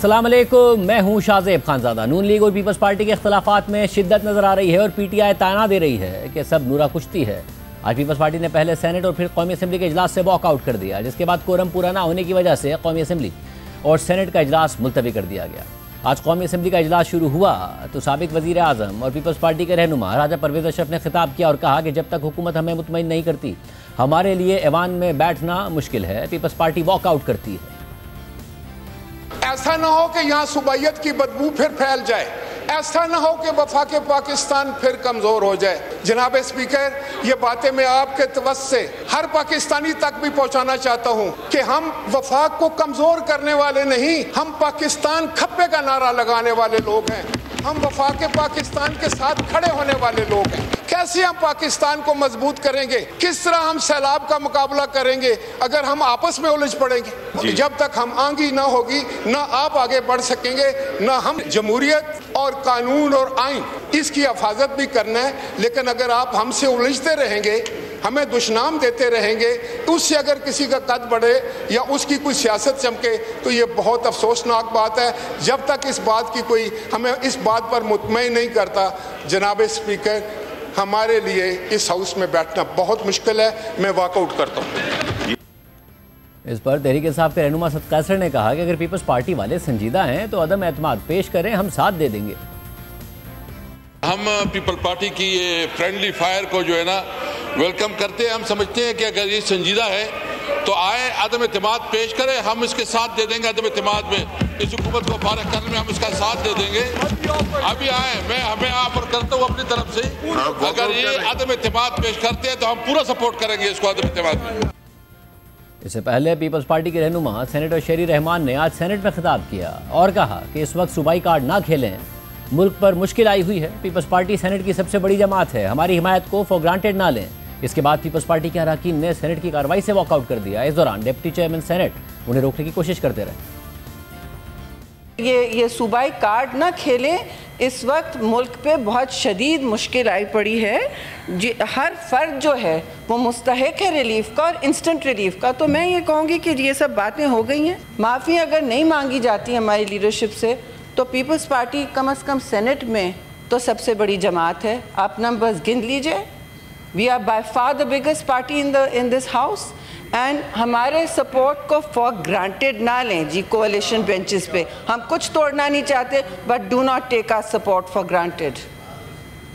अस्सलाम वालेकुम, मैं हूँ शाहज़ेब खानज़ादा। नून लीग और पीपल्स पार्टी के इख्तलाफात में शिद्दत नज़र आ रही है और पीटीआई ताना दे रही है कि सब नूरा कुश्ती है। आज पीपल्स पार्टी ने पहले सेनेट और फिर कौमी असम्बली के इजलास से वॉकआउट कर दिया, जिसके बाद कोरम पूरा ना होने की वजह से कौमी असम्बली और सेनेट का इजलास मुलतवी कर दिया गया। आज कौमी असम्बली का इजलास शुरू हुआ तो साबिक वज़ीर आज़म और पीपल्स पार्टी के रहनुमा राजा परवेज़ अशरफ ने खिताब किया और कहा कि जब तक हुकूमत हमें मुतमईन नहीं करती, हमारे लिए ऐवान में बैठना मुश्किल है। पीपल्स पार्टी वॉकआउट करती है। ऐसा ना हो कि यहाँ सुबाइयत की बदबू फिर फैल जाए, ऐसा ना हो कि वफाक पाकिस्तान फिर कमजोर हो जाए। जनाब स्पीकर, ये बातें मैं आपके तवज्जो से हर पाकिस्तानी तक भी पहुँचाना चाहता हूँ कि हम वफाक को कमजोर करने वाले नहीं, हम पाकिस्तान खप्पे का नारा लगाने वाले लोग हैं। हम वफाक पाकिस्तान के साथ खड़े होने वाले लोग हैं। कैसे हम पाकिस्तान को मजबूत करेंगे, किस तरह हम सैलाब का मुकाबला करेंगे अगर हम आपस में उलझ पड़ेंगे? जब तक हम आंगी ना होगी, ना आप आगे बढ़ सकेंगे, ना हम जमहूरियत और कानून और आइन इसकी हिफाजत भी करना है। लेकिन अगर आप हमसे उलझते रहेंगे, हमें दुश्मनाम देते रहेंगे, उससे अगर किसी का कद बढ़े या उसकी कोई सियासत चमके तो ये बहुत अफसोसनाक बात है। जब तक इस बात की कोई हमें इस बात पर मुतमईन नहीं करता, जनाब स्पीकर, हमारे लिए इस हाउस में बैठना बहुत मुश्किल है। मैं वॉकआउट करता हूँ। इस पर तहरीक इंसाफ के रहनुमा सद कैसर ने कहा कि अगर पीपल्स पार्टी वाले संजीदा हैं तो अदम एतमाद पेश करें, हम साथ दे देंगे। हम पीपल पार्टी की ये फ्रेंडली फायर को जो है ना वेलकम करते हैं। हम समझते हैं कि अगर ये संजीदा है तो आए, अदम एतमाद पेश करें, हम इसके साथ दे देंगे। अदम एतमाद में इस हुकूमत को फारग करने में हम इसका साथ दे देंगे। अभी आए, मैं हमें ऑफर करता हूँ अपनी तरफ से, अगर ये अदम एतमाद पेश करते हैं तो हम पूरा सपोर्ट करेंगे इसको अदम एतमाद में। इससे पहले पीपल्स पार्टी के रहनुमा सेनेटर शेरी रहमान ने आज सेनेट में खिताब किया और कहा कि इस वक्त सूबाई कार्ड ना खेलें, मुल्क पर मुश्किल आई हुई है। पीपल्स पार्टी सेनेट की सबसे बड़ी जमात है, हमारी हिमायत को फॉर ग्रांटेड ना लें। इसके बाद पीपल्स पार्टी के अरकान ने सेनेट की कार्रवाई से वॉकआउट कर दिया। इस दौरान डिप्टी चेयरमैन सेनेट उन्हें रोकने की कोशिश करते रहे। ये सूबाई कार्ड ना खेलें, इस वक्त मुल्क पे बहुत शदीद मुश्किल आई पड़ी है। हर फर्द जो है वो मुस्तहिक है रिलीफ का और इंस्टेंट रिलीफ का। तो मैं ये कहूँगी कि ये सब बातें हो गई हैं। माफ़ी अगर नहीं मांगी जाती हमारी लीडरशिप से तो पीपल्स पार्टी कम से कम सेनेट में तो सबसे बड़ी जमात है। आप नंबर्स गिन लीजिए। We are by far the biggest party in this house and हमारे सपोर्ट को फॉर ग्रांटेड ना लें जी। कोalition बेंचेस पे हम कुछ तोड़ना नहीं चाहते, but do not take our support for granted.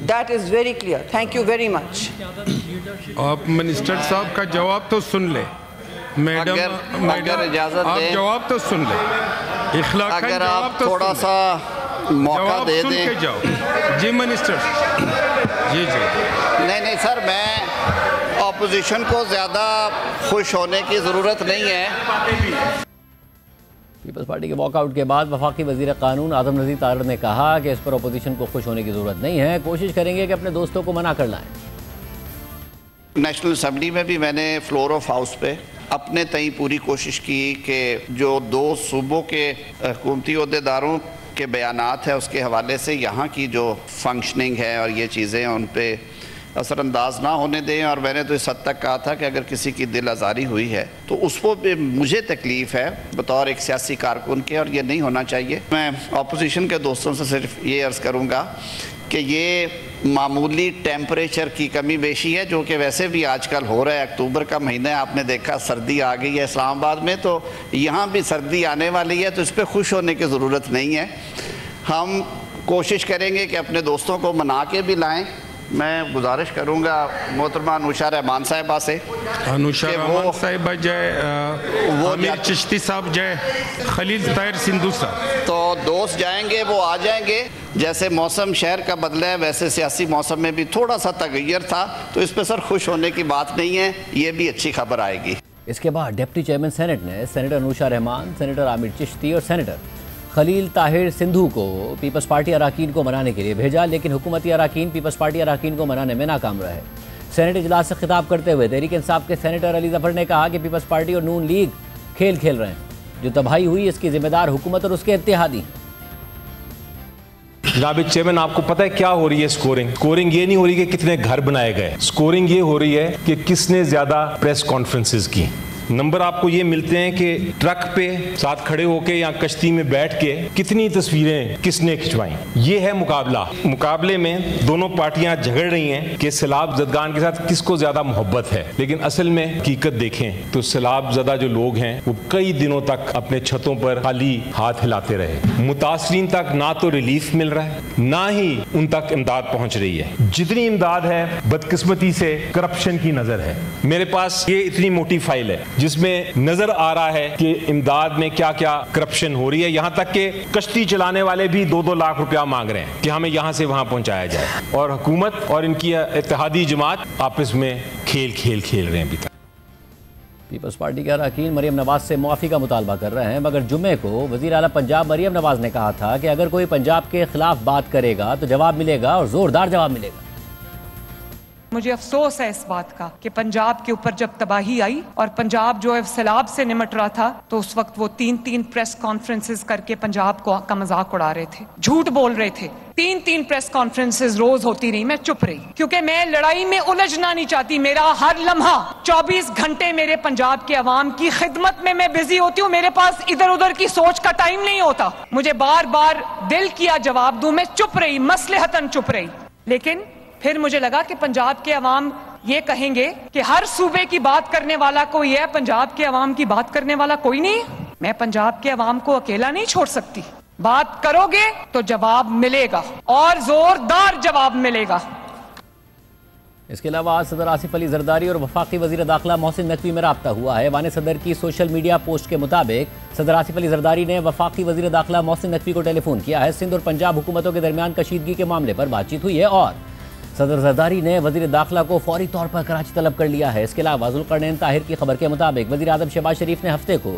That is very clear. Thank you very much. आप मिनिस्टर साहब का जवाब तो सुन ले। मैडम आप जवाब तो सुन ले। अगर आप थोड़ा सा मौका दे दें। जाओ जी मिनिस्टर। जी नहीं सर, मैं ऑपोजिशन को ज़्यादा खुश होने की ज़रूरत नहीं है। पीपल्स पार्टी के वॉकआउट के बाद वफाकी वज़ीर कानून आज़म नज़ीर तारड़ ने कहा कि इस पर अपोजिशन को खुश होने की ज़रूरत नहीं है, कोशिश करेंगे कि अपने दोस्तों को मना कर लाएं। नेशनल असम्बली में भी मैंने फ्लोर ऑफ हाउस पे अपने तई पूरी कोशिश की कि जो दो सूबों के हुकूमती अहदेदारों के बयानात है उसके हवाले से यहाँ की जो फंक्शनिंग है और ये चीज़ें उन पे असरअंदाज ना होने दें। और मैंने तो इस हद तक कहा था कि अगर किसी की दिल आज़ारी हुई है तो उसको भी मुझे तकलीफ़ है बतौर एक सियासी कारकुन के, और ये नहीं होना चाहिए। मैं अपोजिशन के दोस्तों से सिर्फ ये अर्ज़ करूँगा कि ये मामूली टेम्परेचर की कमी बेशी है जो कि वैसे भी आजकल हो रहा है। अक्टूबर का महीना है, आपने देखा सर्दी आ गई है इस्लामाबाद में, तो यहाँ भी सर्दी आने वाली है, तो इस पर खुश होने की ज़रूरत नहीं है। हम कोशिश करेंगे कि अपने दोस्तों को मना के भी लाएं। मैं गुजारिश करूँगा मोहतरमा अनुशा रहमान साहिबा से, अनुशा रहमान साहिबा जय, वो आमिर चिश्ती साहब जय, खलील ताहिर सिंधु साहब, तो दोस्त जाएंगे वो आ जाएंगे। जैसे मौसम शहर का बदला है वैसे सियासी मौसम में भी थोड़ा सा तगैयर था, तो इस पर सर खुश होने की बात नहीं है, ये भी अच्छी खबर आएगी। इसके बाद डिप्टी चेयरमैन सेनेट ने सेनेटर अनुशा रहमान, सेनेटर आमिर चिश्ती और सेनेटर खलील ताहिर सिंधु को पीपल्स पार्टी अरकान को मनाने के लिए भेजा, लेकिन हुकूमती अरकान पीपल्स पार्टी अरकान को मनाने में नाकाम रहे। सेनेट इजलास से खिताब करते हुए तहरीक इंसाफ के सेनेटर अली जफर ने कहा कि पीपल्स पार्टी और नून लीग खेल खेल रहे हैं। जो तबाही हुई इसकी जिम्मेदार हुकूमत और उसके इत्तेहादी। जनाब चेयरमैन, आपको पता है क्या हो रही है? स्कोरिंग ये नहीं हो रही कि कितने घर बनाए गए, स्कोरिंग ये हो रही है कि किसने ज्यादा प्रेस कॉन्फ्रेंसेस की। नंबर आपको ये मिलते हैं कि ट्रक पे साथ खड़े होके या कश्ती में बैठ के कितनी तस्वीरें किसने खिंचवाई। ये है मुकाबला। मुकाबले में दोनों पार्टियां झगड़ रही हैं कि सैलाब ज़दगान के साथ किसको ज्यादा मोहब्बत है, लेकिन असल में हकीकत देखें तो सैलाब ज़दा जो लोग हैं वो कई दिनों तक अपने छतों पर खाली हाथ हिलाते रहे। मुतासरीन तक ना तो रिलीफ मिल रहा है ना ही उन तक इमदाद पहुंच रही है। जितनी इमदाद है बदकिस्मती से करप्शन की नजर है। मेरे पास ये इतनी मोटी फाइल है जिसमें नजर आ रहा है कि इमदाद में क्या क्या करप्शन हो रही है। यहां तक कि कश्ती चलाने वाले भी 2-2 लाख रुपया मांग रहे हैं कि हमें यहां से वहां पहुंचाया जाए, और हुकूमत और इनकी इत्तेहादी जमात आपस में खेल रहे हैं। अभी तक पीपल्स पार्टी के अरकान मरीम नवाज से मुआफ़ी का मुतालबा कर रहे हैं, मगर जुम्मे को वज़ीर आला पंजाब मरीम नवाज ने कहा था कि अगर कोई पंजाब के खिलाफ बात करेगा तो जवाब मिलेगा, और ज़ोरदार जवाब मिलेगा। मुझे अफसोस है इस बात का कि पंजाब के ऊपर जब तबाही आई और पंजाब जो है सैलाब से निमट रहा था, तो उस वक्त वो 3-3 प्रेस कॉन्फ्रेंसेस करके पंजाब को का मजाक उड़ा रहे थे, झूठ बोल रहे थे। 3-3 प्रेस कॉन्फ्रेंसेस रोज होती रही, मैं चुप रही क्योंकि मैं लड़ाई में उलझना नहीं चाहती। मेरा हर लम्हा 24 घंटे मेरे पंजाब के अवाम की खिदमत में मैं बिजी होती हूँ। मेरे पास इधर उधर की सोच का टाइम नहीं होता। मुझे बार बार दिल किया जवाब दूं, मैं चुप रही, मसलहतन चुप रही। लेकिन फिर मुझे लगा कि पंजाब के अवाम ये कहेंगे कि हर सूबे की बात करने वाला कोई है, पंजाब के अवाम की बात करने वाला कोई नहीं। मैं पंजाब के अवाम को अकेला नहीं छोड़ सकती। बात करोगे तो जवाब मिलेगा, और जोरदार जवाब मिलेगा। इसके अलावा आज सदर आसिफ अली जरदारी और वफाकी वजीर दाखिला मोहसिन नकवी में राब्ता हुआ है। वाने सदर की सोशल मीडिया पोस्ट के मुताबिक सदर आसिफ अली जरदारी ने वफाकी वजीर दाखिला मोहसिन नकवी को टेलीफोन किया है। सिंध और पंजाब हुकूमतों के दरमियान कशीदगी के मामले पर बातचीत हुई है और सदर जरदारी ने वजीर दाखिला को फौरी तौर पर कराची तलब कर लिया है। इसके अलावा जुल्करनैन ताहिर की खबर के मुताबिक वजीर आज़म शहबाज शरीफ ने हफ्ते को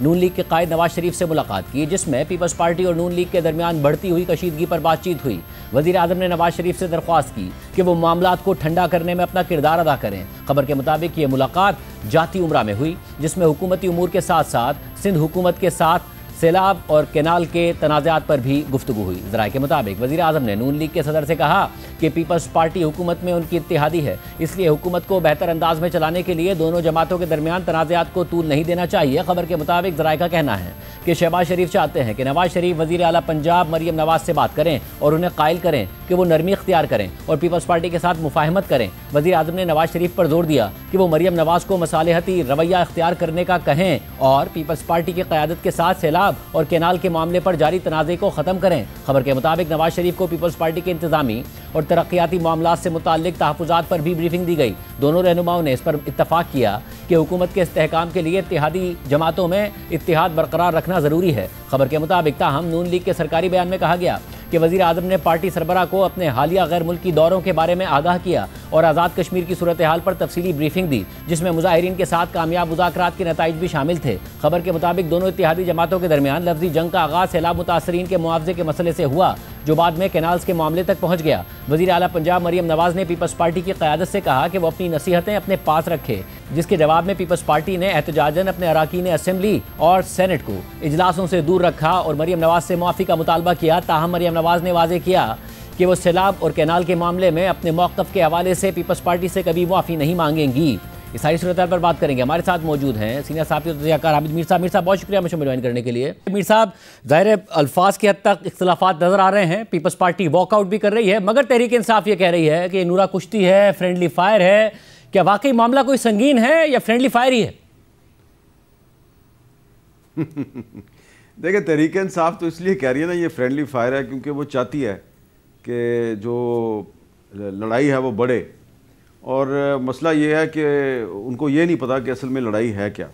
नून लीग के कायद नवाज शरीफ से मुलाकात की, जिसमें पीपल्स पार्टी और नून लीग के दरमियान बढ़ती हुई कशीदगी पर बातचीत हुई। वजीर आज़म ने नवाज शरीफ से दरख्वास्त की कि वो मामलात को ठंडा करने में अपना किरदार अदा करें। खबर के मुताबिक ये मुलाकात जाती उम्रा में हुई, जिसमें हुकूमती उमूर के साथ साथ सिंध हुकूमत के साथ सैलाब और कैनाल के तनाज़ात पर भी गुफ्तगू हुई। ज़राए के मुताबिक वज़ीर आज़म ने नून लीग के सदर से कहा कि पीपल्स पार्टी हुकूमत में उनकी इत्तेहादी है, इसलिए हुकूमत को बेहतर अंदाज में चलाने के लिए दोनों जमातों के दरमियान तनाज़ात को तूल नहीं देना चाहिए। खबर के मुताबिक ज़राए का कहना है कि शहबाज शरीफ चाहते हैं कि नवाज शरीफ वज़ीर आला पंजाब मरीम नवाज से बात करें और उन्हें कायल करें कि वो नरमी इख्तियार करें और पीपल्स पार्टी के साथ मुफाहमत करें। वज़ीर आज़म ने नवाज शरीफ पर जोर दिया कि वो मरीम नवाज को मसालहती रवैया इख्तियार करने का कहें और पीपल्स पार्टी की क़यादत के साथ सैलाब और कैनाल के मामले पर जारी तनाज़े को ख़त्म करें। खबर के मुताबिक नवाज शरीफ को पीपल्स पार्टी के इंतज़ामी और तरक्याती मामलात से मुताल्लिक तहफ़्फ़ुज़ात पर भी ब्रीफिंग दी गई। दोनों रहनुमाओं ने इस पर इत्तफ़ाक़ किया कि हुकूमत के इस्तेहकाम के लिए इत्तेहादी जमातों में इत्तेहाद बरकरार रखना ज़रूरी है। खबर के मुताबिक ताहम नून लीग के सरकारी बयान में कहा गया कि वज़ीर आज़म ने पार्टी सरबराह को अपने हालिया गैर मुल्की दौरों के बारे में आगाह किया और आज़ाद कश्मीर की सूरत हाल पर तफसीली ब्रीफिंग दी, जिसमें मुजाहिरीन के साथ कामयाब मुज़ाकरात के नताइज भी शामिल थे। खबर के मुताबिक दोनों इत्तेहादी जमातों के दरमियान लफ्ज़ी जंग का आगाज़ सैलाब मुतासरीन के मुआवजे के मसले से हुआ, जो बाद में कैनाल्स के मामले तक पहुँच गया। वज़ीर आला पंजाब मरीम नवाज ने पीपल्स पार्टी की क़यादत से कहा कि वो अपनी नसीहतें अपने पास रखे, जिसके जवाब में पीपल्स पार्टी ने एहतजाजन अपने अरकान असम्बली और सेनेट को इजलासों से दूर रखा और मरीम नवाज से मुआफ़ी का मुतालबा किया। ताहम मरीम नवाज ने वाज़ेह किया कि वो सैलाब और कैनाल के मामले में अपने मौक़िफ़ के हवाले से पीपल्स पार्टी से कभी मुआफ़ी नहीं मांगेंगी। इस सारी सूरत पर बात करेंगे। हमारे साथ मौजूद हैं सीनियर साहब तजज़ियाकार हामिद मीर साहब। मीर साहब बहुत शुक्रिया मुझे ज्वाइन करने के लिए। मीर साहब, ज़ाहिर अल्फाज की हद तक इख्तिलाफात नज़र आ रहे हैं, पीपल्स पार्टी वॉकआउट भी कर रही है, मगर तहरीक इंसाफ ये कह रही है कि नूरा कुश्ती है, फ्रेंडली फायर है। क्या वाकई मामला कोई संगीन है या फ्रेंडली फायर ही है? देखिए, तहरीक इंसाफ तो इसलिए कह रही है ना ये फ्रेंडली फायर है क्योंकि वो चाहती है कि जो लड़ाई है वो बढ़े, और मसला ये है कि उनको ये नहीं पता कि असल में लड़ाई है क्या।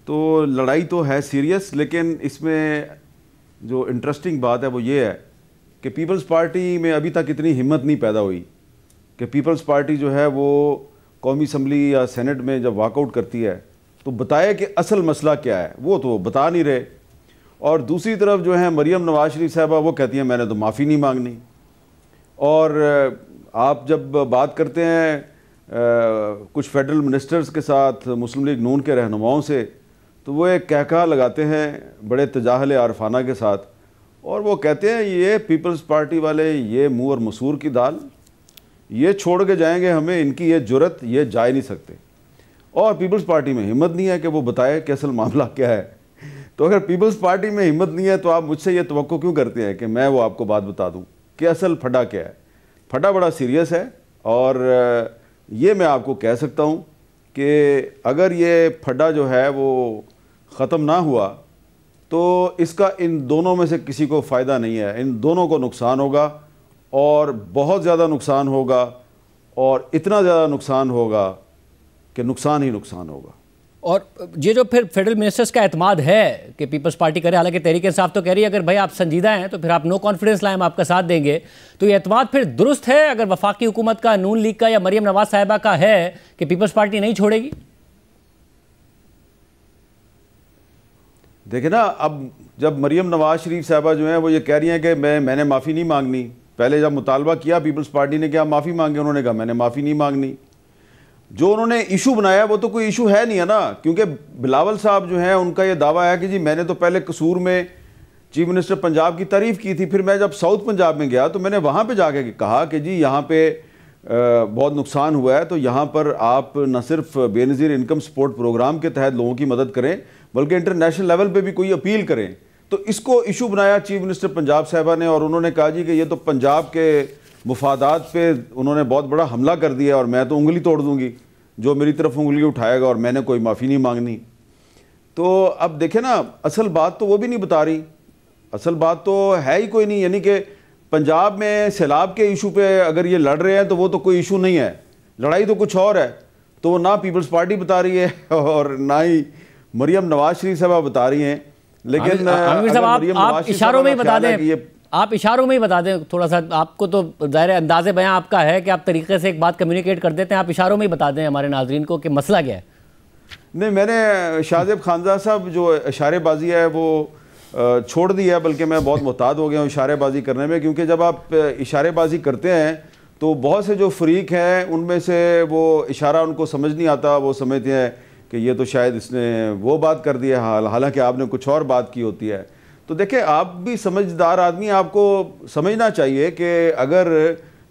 तो लड़ाई तो है सीरियस, लेकिन इसमें जो इंटरेस्टिंग बात है वो ये है कि पीपल्स पार्टी में अभी तक इतनी हिम्मत नहीं पैदा हुई कि पीपल्स पार्टी जो है वो कौमी असम्बली या सेनेट में जब वॉकआउट करती है तो बताए कि असल मसला क्या है, वो तो बता नहीं रहे। और दूसरी तरफ जो है मरीम नवाज शरीफ साहबा, वो कहती हैं मैंने तो माफ़ी नहीं मांगनी। और आप जब बात करते हैं कुछ फेडरल मिनिस्टर्स के साथ, मुस्लिम लीग नून के रहनुमाओं से, तो वो एक कहका लगाते हैं बड़े तजाहल आरफाना के साथ, और वो कहते हैं ये पीपल्स पार्टी वाले ये मुँह और मसूर की दाल, ये छोड़ के जाएंगे हमें, इनकी ये जुर्रत, ये जा ही नहीं सकते। और पीपल्स पार्टी में हिम्मत नहीं है कि वो बताए कि असल मामला क्या है। तो अगर पीपल्स पार्टी में हिम्मत नहीं है तो आप मुझसे ये तवक्को क्यों करते हैं कि मैं वो आपको बात बता दूं कि असल फटा क्या है। फटा बड़ा सीरियस है और ये मैं आपको कह सकता हूं कि अगर ये फटा जो है वो ख़त्म ना हुआ तो इसका इन दोनों में से किसी को फ़ायदा नहीं है, इन दोनों को नुकसान होगा और बहुत ज़्यादा नुकसान होगा और इतना ज़्यादा नुकसान होगा कि नुकसान ही नुकसान होगा। और ये जो फिर फेडरल मिनिस्टर्स का एतमाद है कि पीपल्स पार्टी करे, हालांकि तहरीक इंसाफ तो कह रही है अगर भाई आप संजीदा हैं तो फिर आप नो कॉन्फिडेंस लाएं, हम आपका साथ देंगे, तो ये एतमाद फिर दुरुस्त है अगर वफाकी हुकूमत का, नून लीग का या मरियम नवाज साहिबा का है कि पीपल्स पार्टी नहीं छोड़ेगी? देखिए ना, अब जब मरियम नवाज शरीफ साहबा जो हैं वो ये कह रही हैं कि मैंने माफ़ी नहीं मांगनी, पहले जब मुतालबा किया पीपल्स पार्टी ने कि आप माफ़ी मांगे, उन्होंने कहा मैंने माफ़ी नहीं मांगनी। जो उन्होंने इशू बनाया वो तो कोई इशू है नहीं है ना, क्योंकि बिलावल साहब जो हैं उनका ये दावा है कि जी मैंने तो पहले कसूर में चीफ मिनिस्टर पंजाब की तारीफ़ की थी, फिर मैं जब साउथ पंजाब में गया तो मैंने वहाँ पे जाके कहा कि जी यहाँ पे बहुत नुकसान हुआ है, तो यहाँ पर आप न सिर्फ बेनज़ीर इनकम सपोर्ट प्रोग्राम के तहत लोगों की मदद करें बल्कि इंटरनेशनल लेवल पे भी कोई अपील करें। तो इसको इशू बनाया चीफ मिनिस्टर पंजाब साहबा ने और उन्होंने कहा जी कि ये तो पंजाब के मुफादात पे उन्होंने बहुत बड़ा हमला कर दिया और मैं तो उंगली तोड़ दूंगी जो मेरी तरफ उंगली उठाएगा और मैंने कोई माफ़ी नहीं मांगनी। तो अब देखें ना, असल बात तो वो भी नहीं बता रही, असल बात तो है ही कोई नहीं। यानी कि पंजाब में सैलाब के इशू पे अगर ये लड़ रहे हैं तो वो तो कोई इशू नहीं है, लड़ाई तो कुछ और है। तो ना पीपल्स पार्टी बता रही है और ना ही मरियम नवाज शरीफ साहबा बता रही हैं। लेकिन आप इशारों में ही बता दें, आप इशारों में ही बता दें थोड़ा सा, आपको तो ज़ाहिर अंदाज़े बयां आपका है कि आप तरीके से एक बात कम्युनिकेट कर देते हैं, आप इशारों में ही बता दें हमारे नाजरीन को कि मसला क्या है। नहीं, मैंने शाहजेब खानज़ाद साहब जो इशारेबाजी है वो छोड़ दी है, बल्कि मैं बहुत मुहतात हो गया हूँ इशारेबाजी करने में, क्योंकि जब आप इशारेबाजी करते हैं तो बहुत से जो फरीक हैं उनमें से वो इशारा उनको समझ नहीं आता, वो समझते हैं कि ये तो शायद इसने वो बात कर दी है, हालांकि आपने कुछ और बात की होती है। तो देखें, आप भी समझदार आदमी, आपको समझना चाहिए कि अगर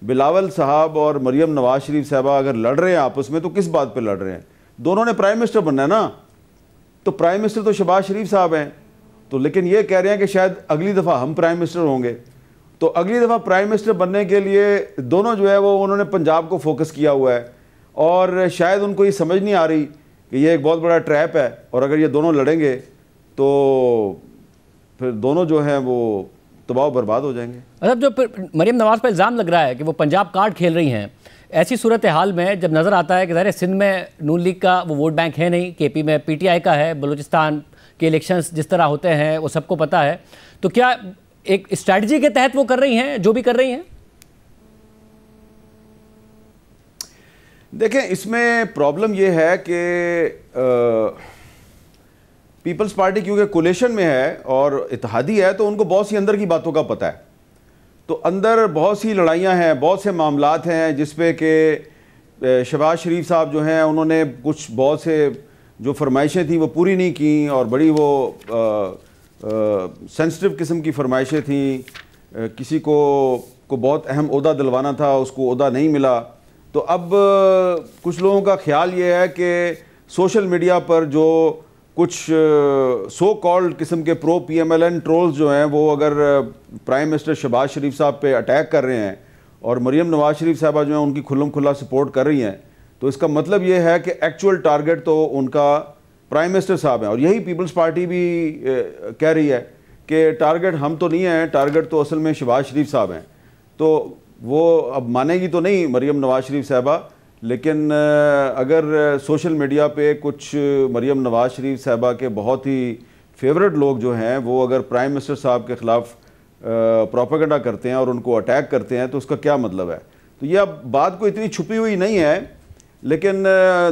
बिलावल साहब और मरियम नवाज शरीफ साहबा अगर लड़ रहे हैं आपस में तो किस बात पे लड़ रहे हैं? दोनों ने प्राइम मिनिस्टर बनना है ना, तो प्राइम मिनिस्टर तो शहबाज शरीफ साहब हैं, तो लेकिन ये कह रहे हैं कि शायद अगली दफ़ा हम प्राइम मिनिस्टर होंगे। तो अगली दफ़ा प्राइम मिनिस्टर बनने के लिए दोनों जो है वो उन्होंने पंजाब को फोकस किया हुआ है और शायद उनको ये समझ नहीं आ रही कि ये एक बहुत बड़ा ट्रैप है और अगर ये दोनों लड़ेंगे तो फिर दोनों जो हैं वो तबाह बर्बाद हो जाएंगे। मतलब जो मरियम नवाज पर इल्ज़ाम लग रहा है कि वो पंजाब कार्ड खेल रही हैं, ऐसी सूरत हाल में जब नज़र आता है कि ज़ाहिर सिंध में नून लीग का वो वोट बैंक है नहीं, केपी में पीटीआई का है, बलूचिस्तान के इलेक्शंस जिस तरह होते हैं वो सबको पता है, तो क्या एक स्ट्रैटेजी के तहत वो कर रही हैं जो भी कर रही हैं? देखें, इसमें प्रॉब्लम ये है कि पीपल्स पार्टी क्योंकि कोलेशन में है और इत्तेहादी है तो उनको बहुत सी अंदर की बातों का पता है। तो अंदर बहुत सी लड़ाइयाँ हैं, बहुत से मामलात हैं जिस पे कि शहबाज शरीफ साहब जो हैं उन्होंने कुछ बहुत से जो फरमाइशें थी वो पूरी नहीं की और बड़ी वो सेंसिटिव किस्म की फरमाइशें थी। किसी को बहुत अहम ओहदा दिलवाना था, उसको ओहदा नहीं मिला। तो अब कुछ लोगों का ख्याल ये है कि सोशल मीडिया पर जो कुछ सो कॉल्ड किस्म के प्रो PMLN ट्रोल्स जो हैं वो अगर प्राइम मिनिस्टर शहबाज शरीफ साहब पे अटैक कर रहे हैं और मरियम नवाज शरीफ साहबा जो हैं उनकी खुल्लम खुल्ला सपोर्ट कर रही हैं, तो इसका मतलब ये है कि एक्चुअल टारगेट तो उनका प्राइम मिनिस्टर साहब हैं। और यही पीपल्स पार्टी भी कह रही है कि टारगेट हम तो नहीं हैं, टारगेट तो असल में शहबाज शरीफ साहब हैं। तो वो अब मानेगी तो नहीं मरियम नवाज शरीफ साहबा, लेकिन अगर सोशल मीडिया पे कुछ मरियम नवाज शरीफ साहबा के बहुत ही फेवरेट लोग जो हैं वो अगर प्राइम मिनिस्टर साहब के ख़िलाफ़ प्रोपेगेंडा करते हैं और उनको अटैक करते हैं तो उसका क्या मतलब है? तो ये अब बात को इतनी छुपी हुई नहीं है, लेकिन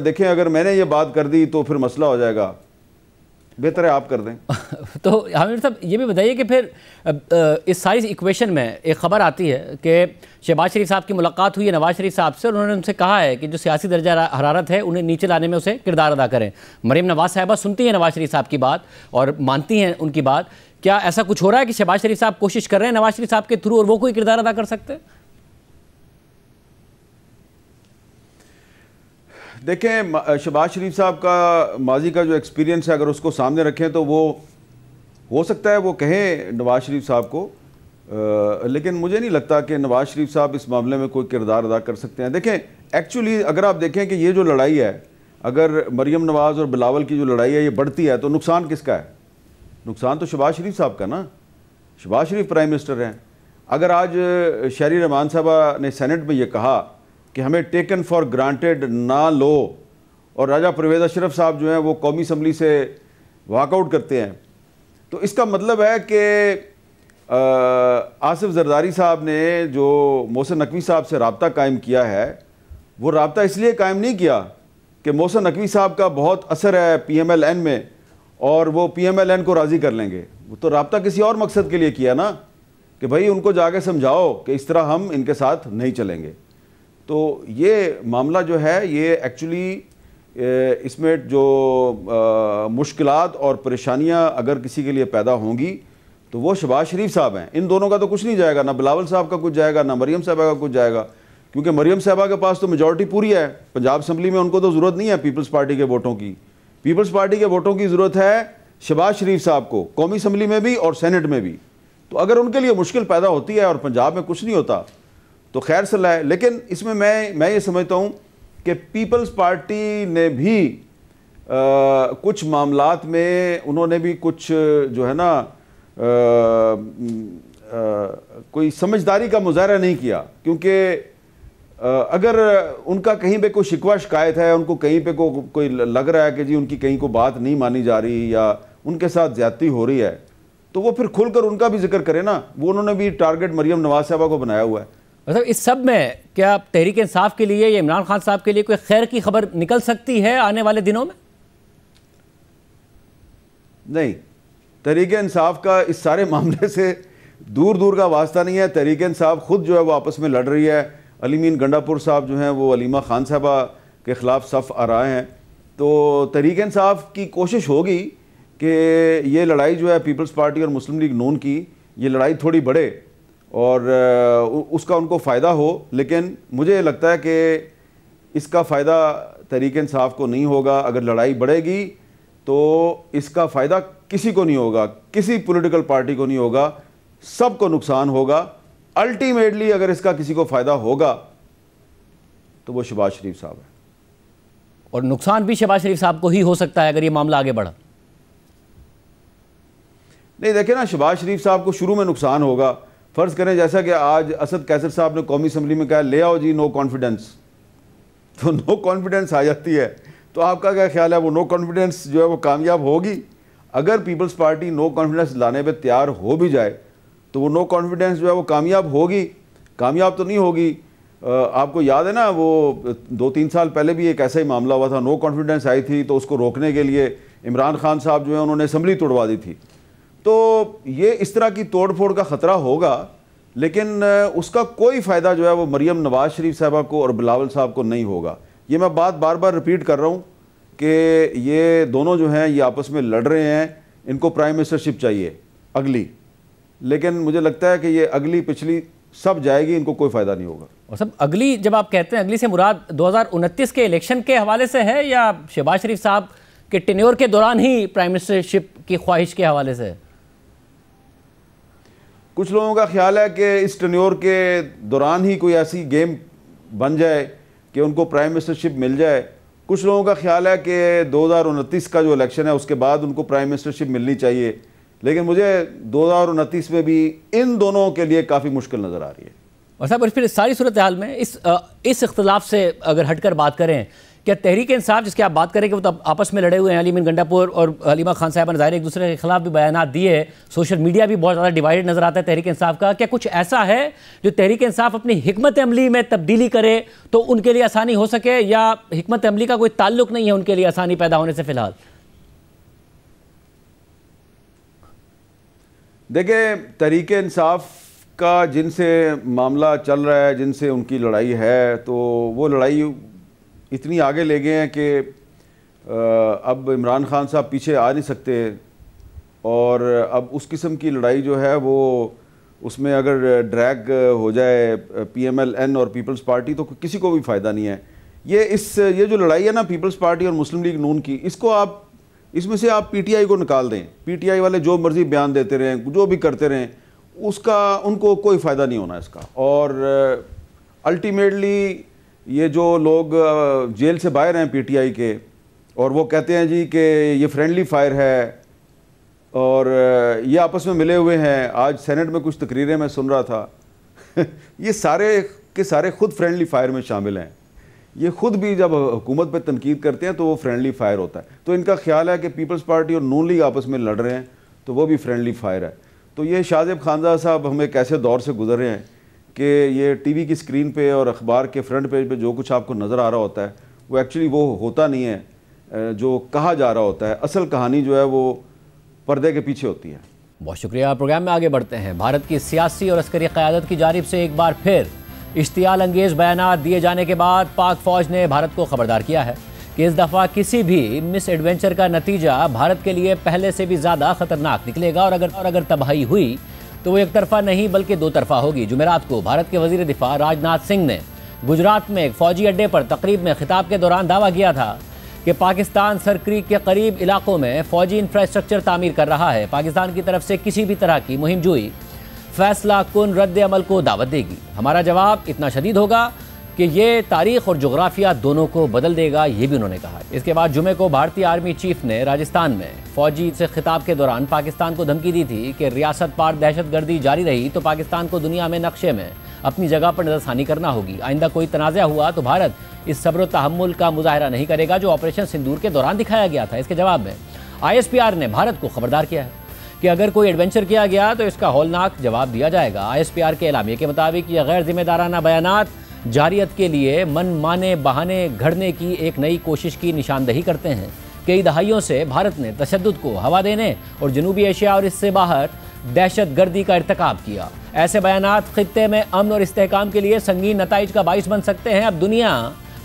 देखें अगर मैंने ये बात कर दी तो फिर मसला हो जाएगा, बेहतर है आप कर दें। तो आमिर साहब ये भी बताइए कि फिर इस सारी इक्वेशन में एक ख़बर आती है कि शहबाज शरीफ साहब की मुलाकात हुई है नवाज शरीफ साहब से और उन्होंने उनसे कहा है कि जो सियासी दर्जा हरारत है उन्हें नीचे लाने में उसे किरदार अदा करें। मरियम नवाज साहिबा सुनती हैं नवाज शरीफ साहब की बात और मानती हैं उनकी बात। क्या ऐसा कुछ हो रहा है कि शहबाज शरीफ साहब कोशिश कर रहे हैं नवाज शरीफ साहब के थ्रू और वो कोई किरदार अदा कर सकते हैं? देखें, शहबाज शरीफ साहब का माजी का जो एक्सपीरियंस है अगर उसको सामने रखें तो वो हो सकता है वो कहें नवाज शरीफ साहब को, लेकिन मुझे नहीं लगता कि नवाज शरीफ साहब इस मामले में कोई किरदार अदा कर सकते हैं। देखें, एक्चुअली अगर आप देखें कि ये जो लड़ाई है, अगर मरीम नवाज़ और बिलावल की जो लड़ाई है ये बढ़ती है तो नुकसान किसका है? नुकसान तो शहबाज शरीफ साहब का ना। शहबाज शरीफ प्राइम मिनिस्टर हैं। अगर आज शहरी रहमान साहबा ने सेनेट में ये कहा कि हमें टेकन फॉर ग्रांटेड ना लो और राजा परवेज़ अशरफ साहब जो हैं वो कौमी असम्बली से वॉकआउट करते हैं, तो इसका मतलब है कि आसिफ जरदारी साहब ने जो मोहसिन नकवी साहब से रब्ता कायम किया है वो रब्ता इसलिए कायम नहीं किया कि मोहसिन नकवी साहब का बहुत असर है PMLN में और वो PMLN को राज़ी कर लेंगे। वो तो रब्ता किसी और मकसद के लिए किया ना, कि भाई उनको जाके समझाओ कि इस तरह हम इनके साथ नहीं चलेंगे। तो ये मामला जो है ये एक्चुअली इसमें जो मुश्किलात और परेशानियां अगर किसी के लिए पैदा होंगी तो वो शहबाज शरीफ साहब हैं। इन दोनों का तो कुछ नहीं जाएगा, ना बिलावल साहब का कुछ जाएगा, ना मरीम साहबा का कुछ जाएगा, क्योंकि मरीम साहबा के पास तो मेजॉरिटी पूरी है पंजाब असम्बली में। उनको तो ज़रूरत नहीं है पीपल्स पार्टी के वोटों की। पीपल्स पार्टी के वोटों की ज़रूरत है शहबाज शरीफ साहब को, कौमी असम्बली में भी और सेनेट में भी। तो अगर उनके लिए मुश्किल पैदा होती है और पंजाब में कुछ नहीं होता तो खैर सलाह है। लेकिन इसमें मैं ये समझता हूँ कि पीपल्स पार्टी ने भी कुछ मामलात में उन्होंने भी कुछ जो है ना कोई समझदारी का मुजाहरा नहीं किया, क्योंकि अगर उनका कहीं पे कोई शिकवा शिकायत है, उनको कहीं पे कोई लग रहा है कि जी उनकी कहीं को बात नहीं मानी जा रही या उनके साथ ज्यादती हो रही है, तो वो फिर खुलकर उनका भी जिक्र करे ना। वो उन्होंने भी टारगेट मरीम नवाज साहबा को बनाया हुआ है। मतलब इस सब में क्या तहरीक इंसाफ के लिए या इमरान खान साहब के लिए कोई खैर की खबर निकल सकती है आने वाले दिनों में? नहीं, तहरीक इंसाफ का इस सारे मामले से दूर दूर का वास्ता नहीं है। तहरीक इंसाफ खुद जो है वो आपस में लड़ रही है। अलीमीन गंडापुर साहब जो हैं वो अलीमा खान साहबा के ख़िलाफ़ सफ़ आ रहे हैं। तो तहरीक इंसाफ की कोशिश होगी कि ये लड़ाई जो है पीपल्स पार्टी और मुस्लिम लीग नून की, ये लड़ाई थोड़ी बढ़े और उसका उनको फ़ायदा हो। लेकिन मुझे लगता है कि इसका फ़ायदा तहरीक इंसाफ को नहीं होगा। अगर लड़ाई बढ़ेगी तो इसका फ़ायदा किसी को नहीं होगा, किसी पॉलिटिकल पार्टी को नहीं होगा, सबको नुकसान होगा। अल्टीमेटली अगर इसका किसी को फ़ायदा होगा तो वो शहबाज शरीफ साहब है। और नुकसान भी शहबाज शरीफ साहब को ही हो सकता है अगर ये मामला आगे बढ़ा। नहीं, देखें ना, शहबाज शरीफ साहब को शुरू में नुकसान होगा। फ़र्ज़ करें जैसा कि आज असद कैसर साहब ने कौमी असम्बली में कहा ले आओ जी नो कॉन्फिडेंस, तो नो कॉन्फिडेंस आ जाती है। तो आपका क्या ख्याल है वो नो कॉन्फिडेंस जो है वो कामयाब होगी? अगर पीपल्स पार्टी नो कॉन्फिडेंस लाने पे तैयार हो भी जाए तो वो नो कॉन्फिडेंस जो है वो कामयाब होगी? कामयाब तो नहीं होगी। आपको याद है ना, वो 2-3 साल पहले भी एक ऐसा ही मामला हुआ था। नो कॉन्फिडेंस आई थी तो उसको रोकने के लिए इमरान खान साहब जो है उन्होंने असम्बली तोड़वा दी थी। तो ये इस तरह की तोड़ फोड़ का ख़तरा होगा, लेकिन उसका कोई फ़ायदा जो है वो मरीम नवाज शरीफ साहबा को और बिलावल साहब को नहीं होगा। ये मैं बात बार बार रिपीट कर रहा हूँ कि ये दोनों जो हैं ये आपस में लड़ रहे हैं। इनको प्राइम मिनिस्टरशिप चाहिए अगली, लेकिन मुझे लगता है कि ये अगली पिछली सब जाएगी, इनको कोई फ़ायदा नहीं होगा। और सब अगली, जब आप कहते हैं अगली से मुराद 2029 के इलेक्शन के हवाले से है या शहबाज शरीफ साहब के टेन्योर के दौरान ही प्राइम मिनिस्टरशिप की ख्वाहिश के हवाले से? कुछ लोगों का ख्याल है कि इस टेन्योर के दौरान ही कोई ऐसी गेम बन जाए कि उनको प्राइम मिनिस्टरशिप मिल जाए। कुछ लोगों का ख्याल है कि 2029 का जो इलेक्शन है उसके बाद उनको प्राइम मिनिस्टरशिप मिलनी चाहिए। लेकिन मुझे 2029 में भी इन दोनों के लिए काफ़ी मुश्किल नज़र आ रही है। और साहब, फिर सारी सूरत हाल में इस इख्तलाफ से अगर हटकर बात करें, क्या तहरीक इंसाफ जिसकी आप बात करें कि वो तो आपस में लड़े हुए हैं, अलीमीन गंडापुर और हलीमा खान साहब ने ज़ाहिर एक दूसरे के खिलाफ भी बयानात दिए, सोशल मीडिया भी बहुत ज़्यादा डिवाइडेड नज़र आता है तहरीक इंसाफ का, क्या कुछ ऐसा है जो तहरीक इंसाफ अपनी हिकमत अमली में तब्दीली करे तो उनके लिए आसानी हो सके, या हिकमत अमली का कोई ताल्लुक नहीं है उनके लिए आसानी पैदा होने से फिलहाल? देखिए, तहरीक इंसाफ का जिनसे मामला चल रहा है, जिनसे उनकी लड़ाई है, तो वो लड़ाई इतनी आगे ले गए हैं कि अब इमरान खान साहब पीछे आ नहीं सकते। और अब उस किस्म की लड़ाई जो है वो उसमें अगर ड्रैग हो जाए PMLN और पीपल्स पार्टी तो किसी को भी फ़ायदा नहीं है। ये जो लड़ाई है ना पीपल्स पार्टी और मुस्लिम लीग नून की, इसमें से आप पीटीआई को निकाल दें, पीटीआई वाले जो मर्जी बयान देते रहें, जो भी करते रहें, उनको कोई फ़ायदा नहीं होना इसका। और अल्टीमेटली ये जो लोग जेल से बाहर हैं पीटीआई के, और वो कहते हैं जी कि ये फ्रेंडली फायर है और ये आपस में मिले हुए हैं, आज सेनेट में कुछ तकरीरें मैं सुन रहा था ये सारे के सारे खुद फ्रेंडली फायर में शामिल हैं। ये खुद भी जब हुकूमत पे तनकीद करते हैं तो वो फ्रेंडली फायर होता है। तो इनका ख्याल है कि पीपल्स पार्टी और नून लीग आपस में लड़ रहे हैं तो वो भी फ्रेंडली फायर है। तो ये शाहजेब खानज़ादा साहब हमें कैसे दौर से गुजर रहे हैं कि ये टीवी की स्क्रीन पे और अखबार के फ्रंट पेज पे जो कुछ आपको नज़र आ रहा होता है वो एक्चुअली वो होता नहीं है जो कहा जा रहा होता है। असल कहानी जो है वो पर्दे के पीछे होती है। बहुत शुक्रिया। प्रोग्राम में आगे बढ़ते हैं। भारत की सियासी और अस्करी क़यादत की जानिब से एक बार फिर इश्तियाल अंगेज बयानात दिए जाने के बाद पाक फ़ौज ने भारत को खबरदार किया है कि इस दफ़ा किसी भी मिस एडवेंचर का नतीजा भारत के लिए पहले से भी ज़्यादा ख़तरनाक निकलेगा और अगर तबाही हुई तो वो एक तरफा नहीं बल्कि दो तरफा होगी। जुमेरात को भारत के वज़ीर दिफा राजनाथ सिंह ने गुजरात में एक फ़ौजी अड्डे पर तकरीब में खिताब के दौरान दावा किया था कि पाकिस्तान सर क्रीक के करीब इलाकों में फ़ौजी इंफ्रास्ट्रक्चर तामीर कर रहा है। पाकिस्तान की तरफ से किसी भी तरह की मुहिम जुई फैसला कुन रद्द अमल को दावत देगी। हमारा जवाब इतना शदीद होगा कि ये तारीख़ और जोग्राफिया दोनों को बदल देगा, ये भी उन्होंने कहा। इसके बाद जुमे को भारतीय आर्मी चीफ ने राजस्थान में फ़ौजी से खिताब के दौरान पाकिस्तान को धमकी दी थी कि रियासत पार दहशतगर्दी जारी रही तो पाकिस्तान को दुनिया में नक्शे में अपनी जगह पर नज़रसानी करना होगी। आइंदा कोई तनाज़ा हुआ तो भारत इस सब्र व तहम्मुल का मुजाहरा नहीं करेगा जो ऑपरेशन सिंदूर के दौरान दिखाया गया था। इसके जवाब में ISPR ने भारत को खबरदार किया है कि अगर कोई एडवेंचर किया गया तो इसका हौलनाक जवाब दिया जाएगा। ISPR के एलामिये के मुताबिक ये गैर जिम्मेदाराना बयानात जारियत के लिए मन माने बहाने घड़ने की एक नई कोशिश की निशानदही करते हैं। कई दहाइयों से भारत ने तशद्दुद को हवा देने और जनूबी एशिया और इससे बाहर दहशत गर्दी का इर्तिकाब किया। ऐसे बयानात खित्ते में अमन और इस्तेहकाम के लिए संगीन नताइज का बाइस बन सकते हैं। अब दुनिया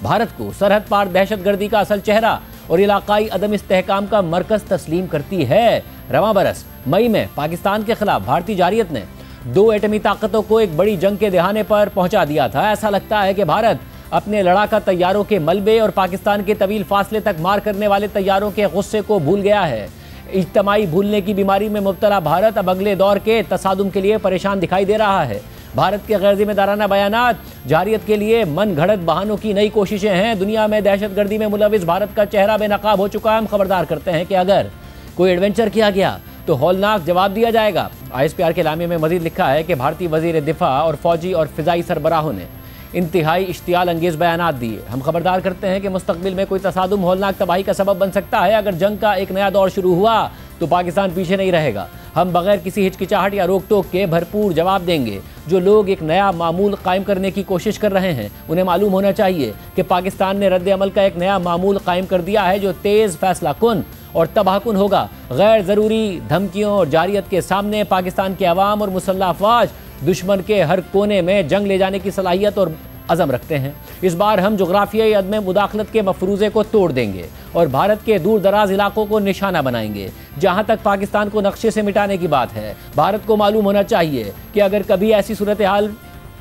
भारत को सरहद पार दहशत गर्दी का असल चेहरा और इलाकाई अदम इस्तेहकाम का मरकज़ तस्लीम करती है। रवां बरस मई में पाकिस्तान के खिलाफ भारतीय जारियत ने 2 एटमी ताकतों को एक बड़ी जंग के दहाने पर पहुंचा दिया था। ऐसा लगता है कि भारत अपने लड़ाका तैयारों के मलबे और पाकिस्तान के तवील फासले तक मार करने वाले तैयारों के गुस्से को भूल गया है। इज्तमाई भूलने की बीमारी में मुब्तला भारत अब अगले दौर के तसादुम के लिए परेशान दिखाई दे रहा है। भारत के गैर जिम्मेदाराना बयानात जारियत के लिए मन घड़त बहानों की नई कोशिशें हैं। दुनिया में दहशतगर्दी में मुलविस भारत का चेहरा बेनकाब हो चुका है। हम खबरदार करते हैं कि अगर कोई एडवेंचर किया गया तो हौलनाक जवाब दिया जाएगा। ISPR के एलामिये में मजीद लिखा है कि भारतीय वजीर दिफा और फौजी और फिजाई सरबराहों ने इंतहाई इश्तियाल अंगेज बयानात दिए। हम खबरदार करते हैं कि मुस्तकबिल में कोई तसादुम हौलनाक तबाही का सबब बन सकता है। अगर जंग का एक नया दौर शुरू हुआ तो पाकिस्तान पीछे नहीं रहेगा। हम बगैर किसी हिचकिचाहट या रोक टोक के भरपूर जवाब देंगे। जो लोग एक नया मामूल कायम करने की कोशिश कर रहे हैं उन्हें मालूम होना चाहिए कि पाकिस्तान ने रद्द अमल का एक नया मामूल कायम कर दिया है जो तेज़ फैसला कुन और तबाहकुन होगा। गैर ज़रूरी धमकियों और जारियत के सामने पाकिस्तान के अवाम और मुसल्लह अफवाज दुश्मन के हर कोने में जंग ले जाने की सलाहियत और अज़म रखते हैं। इस बार हम जोग्राफियाई अदम मुदाखलत के मफरूज़े को तोड़ देंगे और भारत के दूर दराज इलाकों को निशाना बनाएंगे। जहाँ तक पाकिस्तान को नक्शे से मिटाने की बात है, भारत को मालूम होना चाहिए कि अगर कभी ऐसी सूरत हाल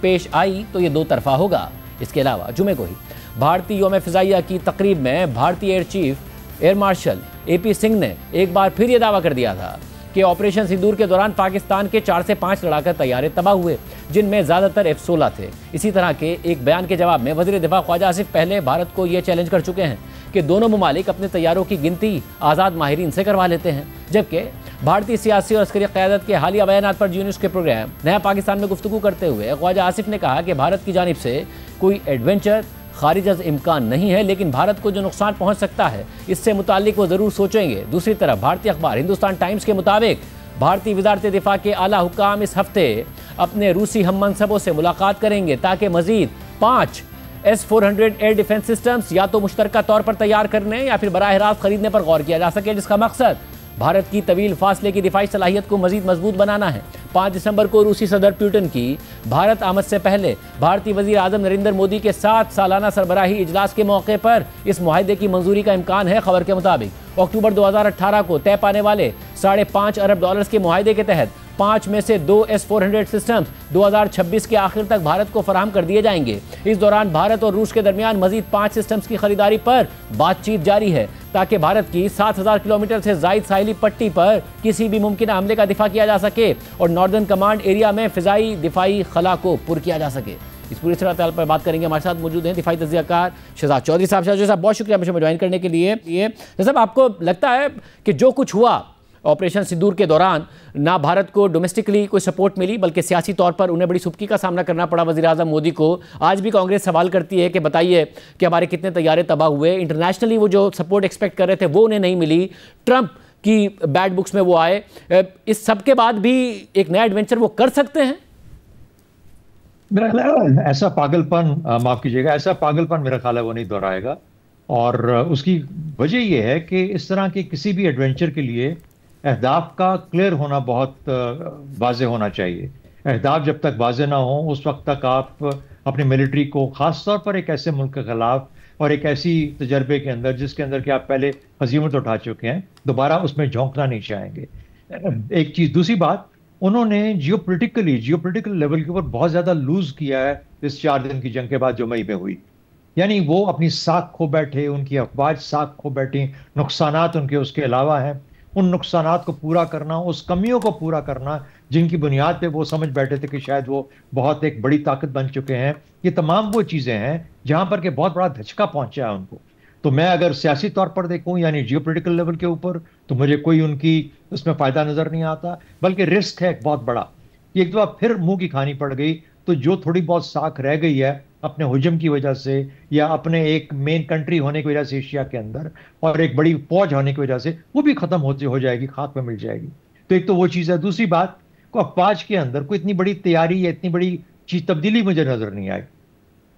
पेश आई तो ये दो तरफा होगा। इसके अलावा जुमे को ही भारतीय योम फ़िज़ाइया की तकरीब में भारतीय air chief air marshal AP Singh ने एक बार फिर ये दावा कर दिया था कि ऑपरेशन सिंदूर के दौरान पाकिस्तान के 4 से 5 लड़ाका तैयारे तबाह हुए जिनमें ज़्यादातर F-16 थे। इसी तरह के एक बयान के जवाब में वज़ीर दिफा ख्वाजा आसिफ पहले भारत को ये चैलेंज कर चुके हैं कि दोनों ममालिक अपने तैयारों की गिनती आज़ाद माहिरीन से करवा लेते हैं। जबकि भारतीय सियासी और अस्करी क़यादत के हालिया बयानात पर जी न्यूज़ के प्रोग्राम नया पाकिस्तान में गुफ्तगू करते हुए ख्वाजा आसिफ ने कहा कि भारत की जानिब से कोई एडवेंचर खारिज अज़ इम्कान नहीं है, लेकिन भारत को जो नुकसान पहुंच सकता है इससे मुताल्लिक वो ज़रूर सोचेंगे। दूसरी तरफ भारतीय अखबार हिंदुस्तान टाइम्स के मुताबिक भारतीय वज़ारत दिफा के आला हुकाम इस हफ्ते अपने रूसी हम मनसबों से मुलाकात करेंगे ताकि मज़ीद 5 S-400 एयर डिफेंस सिस्टम्स या तो मुश्तरका तौर पर तैयार करने या फिर बराह रास्त खरीदने पर गौर किया जा सके, जिसका मकसद भारत की तवील फासले की दिफाई सलाहियत को मजीद मजबूत बनाना है। 5 दिसंबर को रूसी सदर पुतिन की भारत आमद से पहले भारतीय वज़ीर आज़म नरेंद्र मोदी के 7 सालाना सरबराही इजलास के मौके पर इस मुआहदे की मंजूरी का इम्कान है। खबर के मुताबिक अक्टूबर 2018 को तय पाने वाले $5.5 अरब के मुआहदे के तहत 5 में से 2 S-400 सिस्टम्स 2026 के आखिर तक भारत को फराहम कर दिए जाएंगे। इस दौरान भारत और रूस के दरमियान मजीद 5 सिस्टम्स की खरीदारी पर बातचीत जारी है ताकि भारत की 7000 किलोमीटर से जायद साहिली पट्टी पर किसी भी मुमकिन हमले का दिफा किया जा सके और नॉर्दर्न कमांड एरिया में फिजाई दिफाई खला को पुर किया जा सके। इस पूरी सूरत हाल पर बात करेंगे। हमारे साथ मौजूद हैं दिफाई तज्जियाकार शहजाद चौधरी साहब। शहजाद साहब, बहुत शुक्रिया मुझे ज्वाइन करने के लिए। साहब, आपको लगता है कि जो कुछ हुआ ऑपरेशन सिंदूर के दौरान, ना भारत को डोमेस्टिकली कोई सपोर्ट मिली बल्कि सियासी तौर पर उन्हें बड़ी सुबकी का सामना करना पड़ा वज़ीर आज़म मोदी को। आज भी कांग्रेस सवाल करती है कि बताइए कि हमारे कितने तैयारे तबाह हुए, इंटरनेशनली वो जो सपोर्ट एक्सपेक्ट कर रहे थे वो उन्हें नहीं मिली, ट्रंप की बैड बुक्स में वो आए। इस सब के बाद भी एक नया एडवेंचर वो कर सकते हैं? मेरा ख्याल है ऐसा पागलपन, माफ कीजिएगा, ऐसा पागलपन मेरा ख्याल है वो नहीं दोहराएगा। और उसकी वजह यह है कि इस तरह के किसी भी एडवेंचर के लिए अहदाफ का क्लियर होना बहुत वाज़ेह होना चाहिए। अहदाफ जब तक वाज़ेह ना हो उस वक्त तक आप अपनी मिलिट्री को ख़ास तौर पर एक ऐसे मुल्क के ख़िलाफ़ और एक ऐसी तजर्बे के अंदर जिसके अंदर कि आप पहले हज़ीमत उठा चुके हैं, दोबारा उसमें झोंकना नहीं चाहेंगे। एक चीज़। दूसरी बात, उन्होंने जियोपॉलिटिकल लेवल के ऊपर बहुत ज़्यादा लूज किया है इस 4 दिन की जंग के बाद जो मई में हुई। यानी वो अपनी साख खो बैठे, उनकी अफवाज साख खो बैठी, नुकसानात उनके उसके अलावा हैं। उन नुकसानात को पूरा करना, उस कमियों को पूरा करना जिनकी बुनियाद पे वो समझ बैठे थे कि शायद वो बहुत एक बड़ी ताकत बन चुके हैं, ये तमाम वो चीज़ें हैं जहाँ पर कि बहुत बड़ा धचका पहुँचा है उनको। तो मैं अगर सियासी तौर पर देखूं यानी जियोपॉलिटिकल लेवल के ऊपर, तो मुझे कोई उनकी उसमें फ़ायदा नज़र नहीं आता, बल्कि रिस्क है एक बहुत बड़ा। एक दफ़ा फिर मुंह की खानी पड़ गई तो जो थोड़ी बहुत साख रह गई है अपने हुजम की वजह से या अपने एक मेन कंट्री होने की वजह से एशिया के अंदर और एक बड़ी फौज होने की वजह से, वो भी ख़त्म हो जाएगी, खाक में मिल जाएगी। तो एक तो वो चीज़ है। दूसरी बात, को अफवाज के अंदर कोई इतनी बड़ी तैयारी या इतनी बड़ी चीज़ तब्दीली मुझे नज़र नहीं आई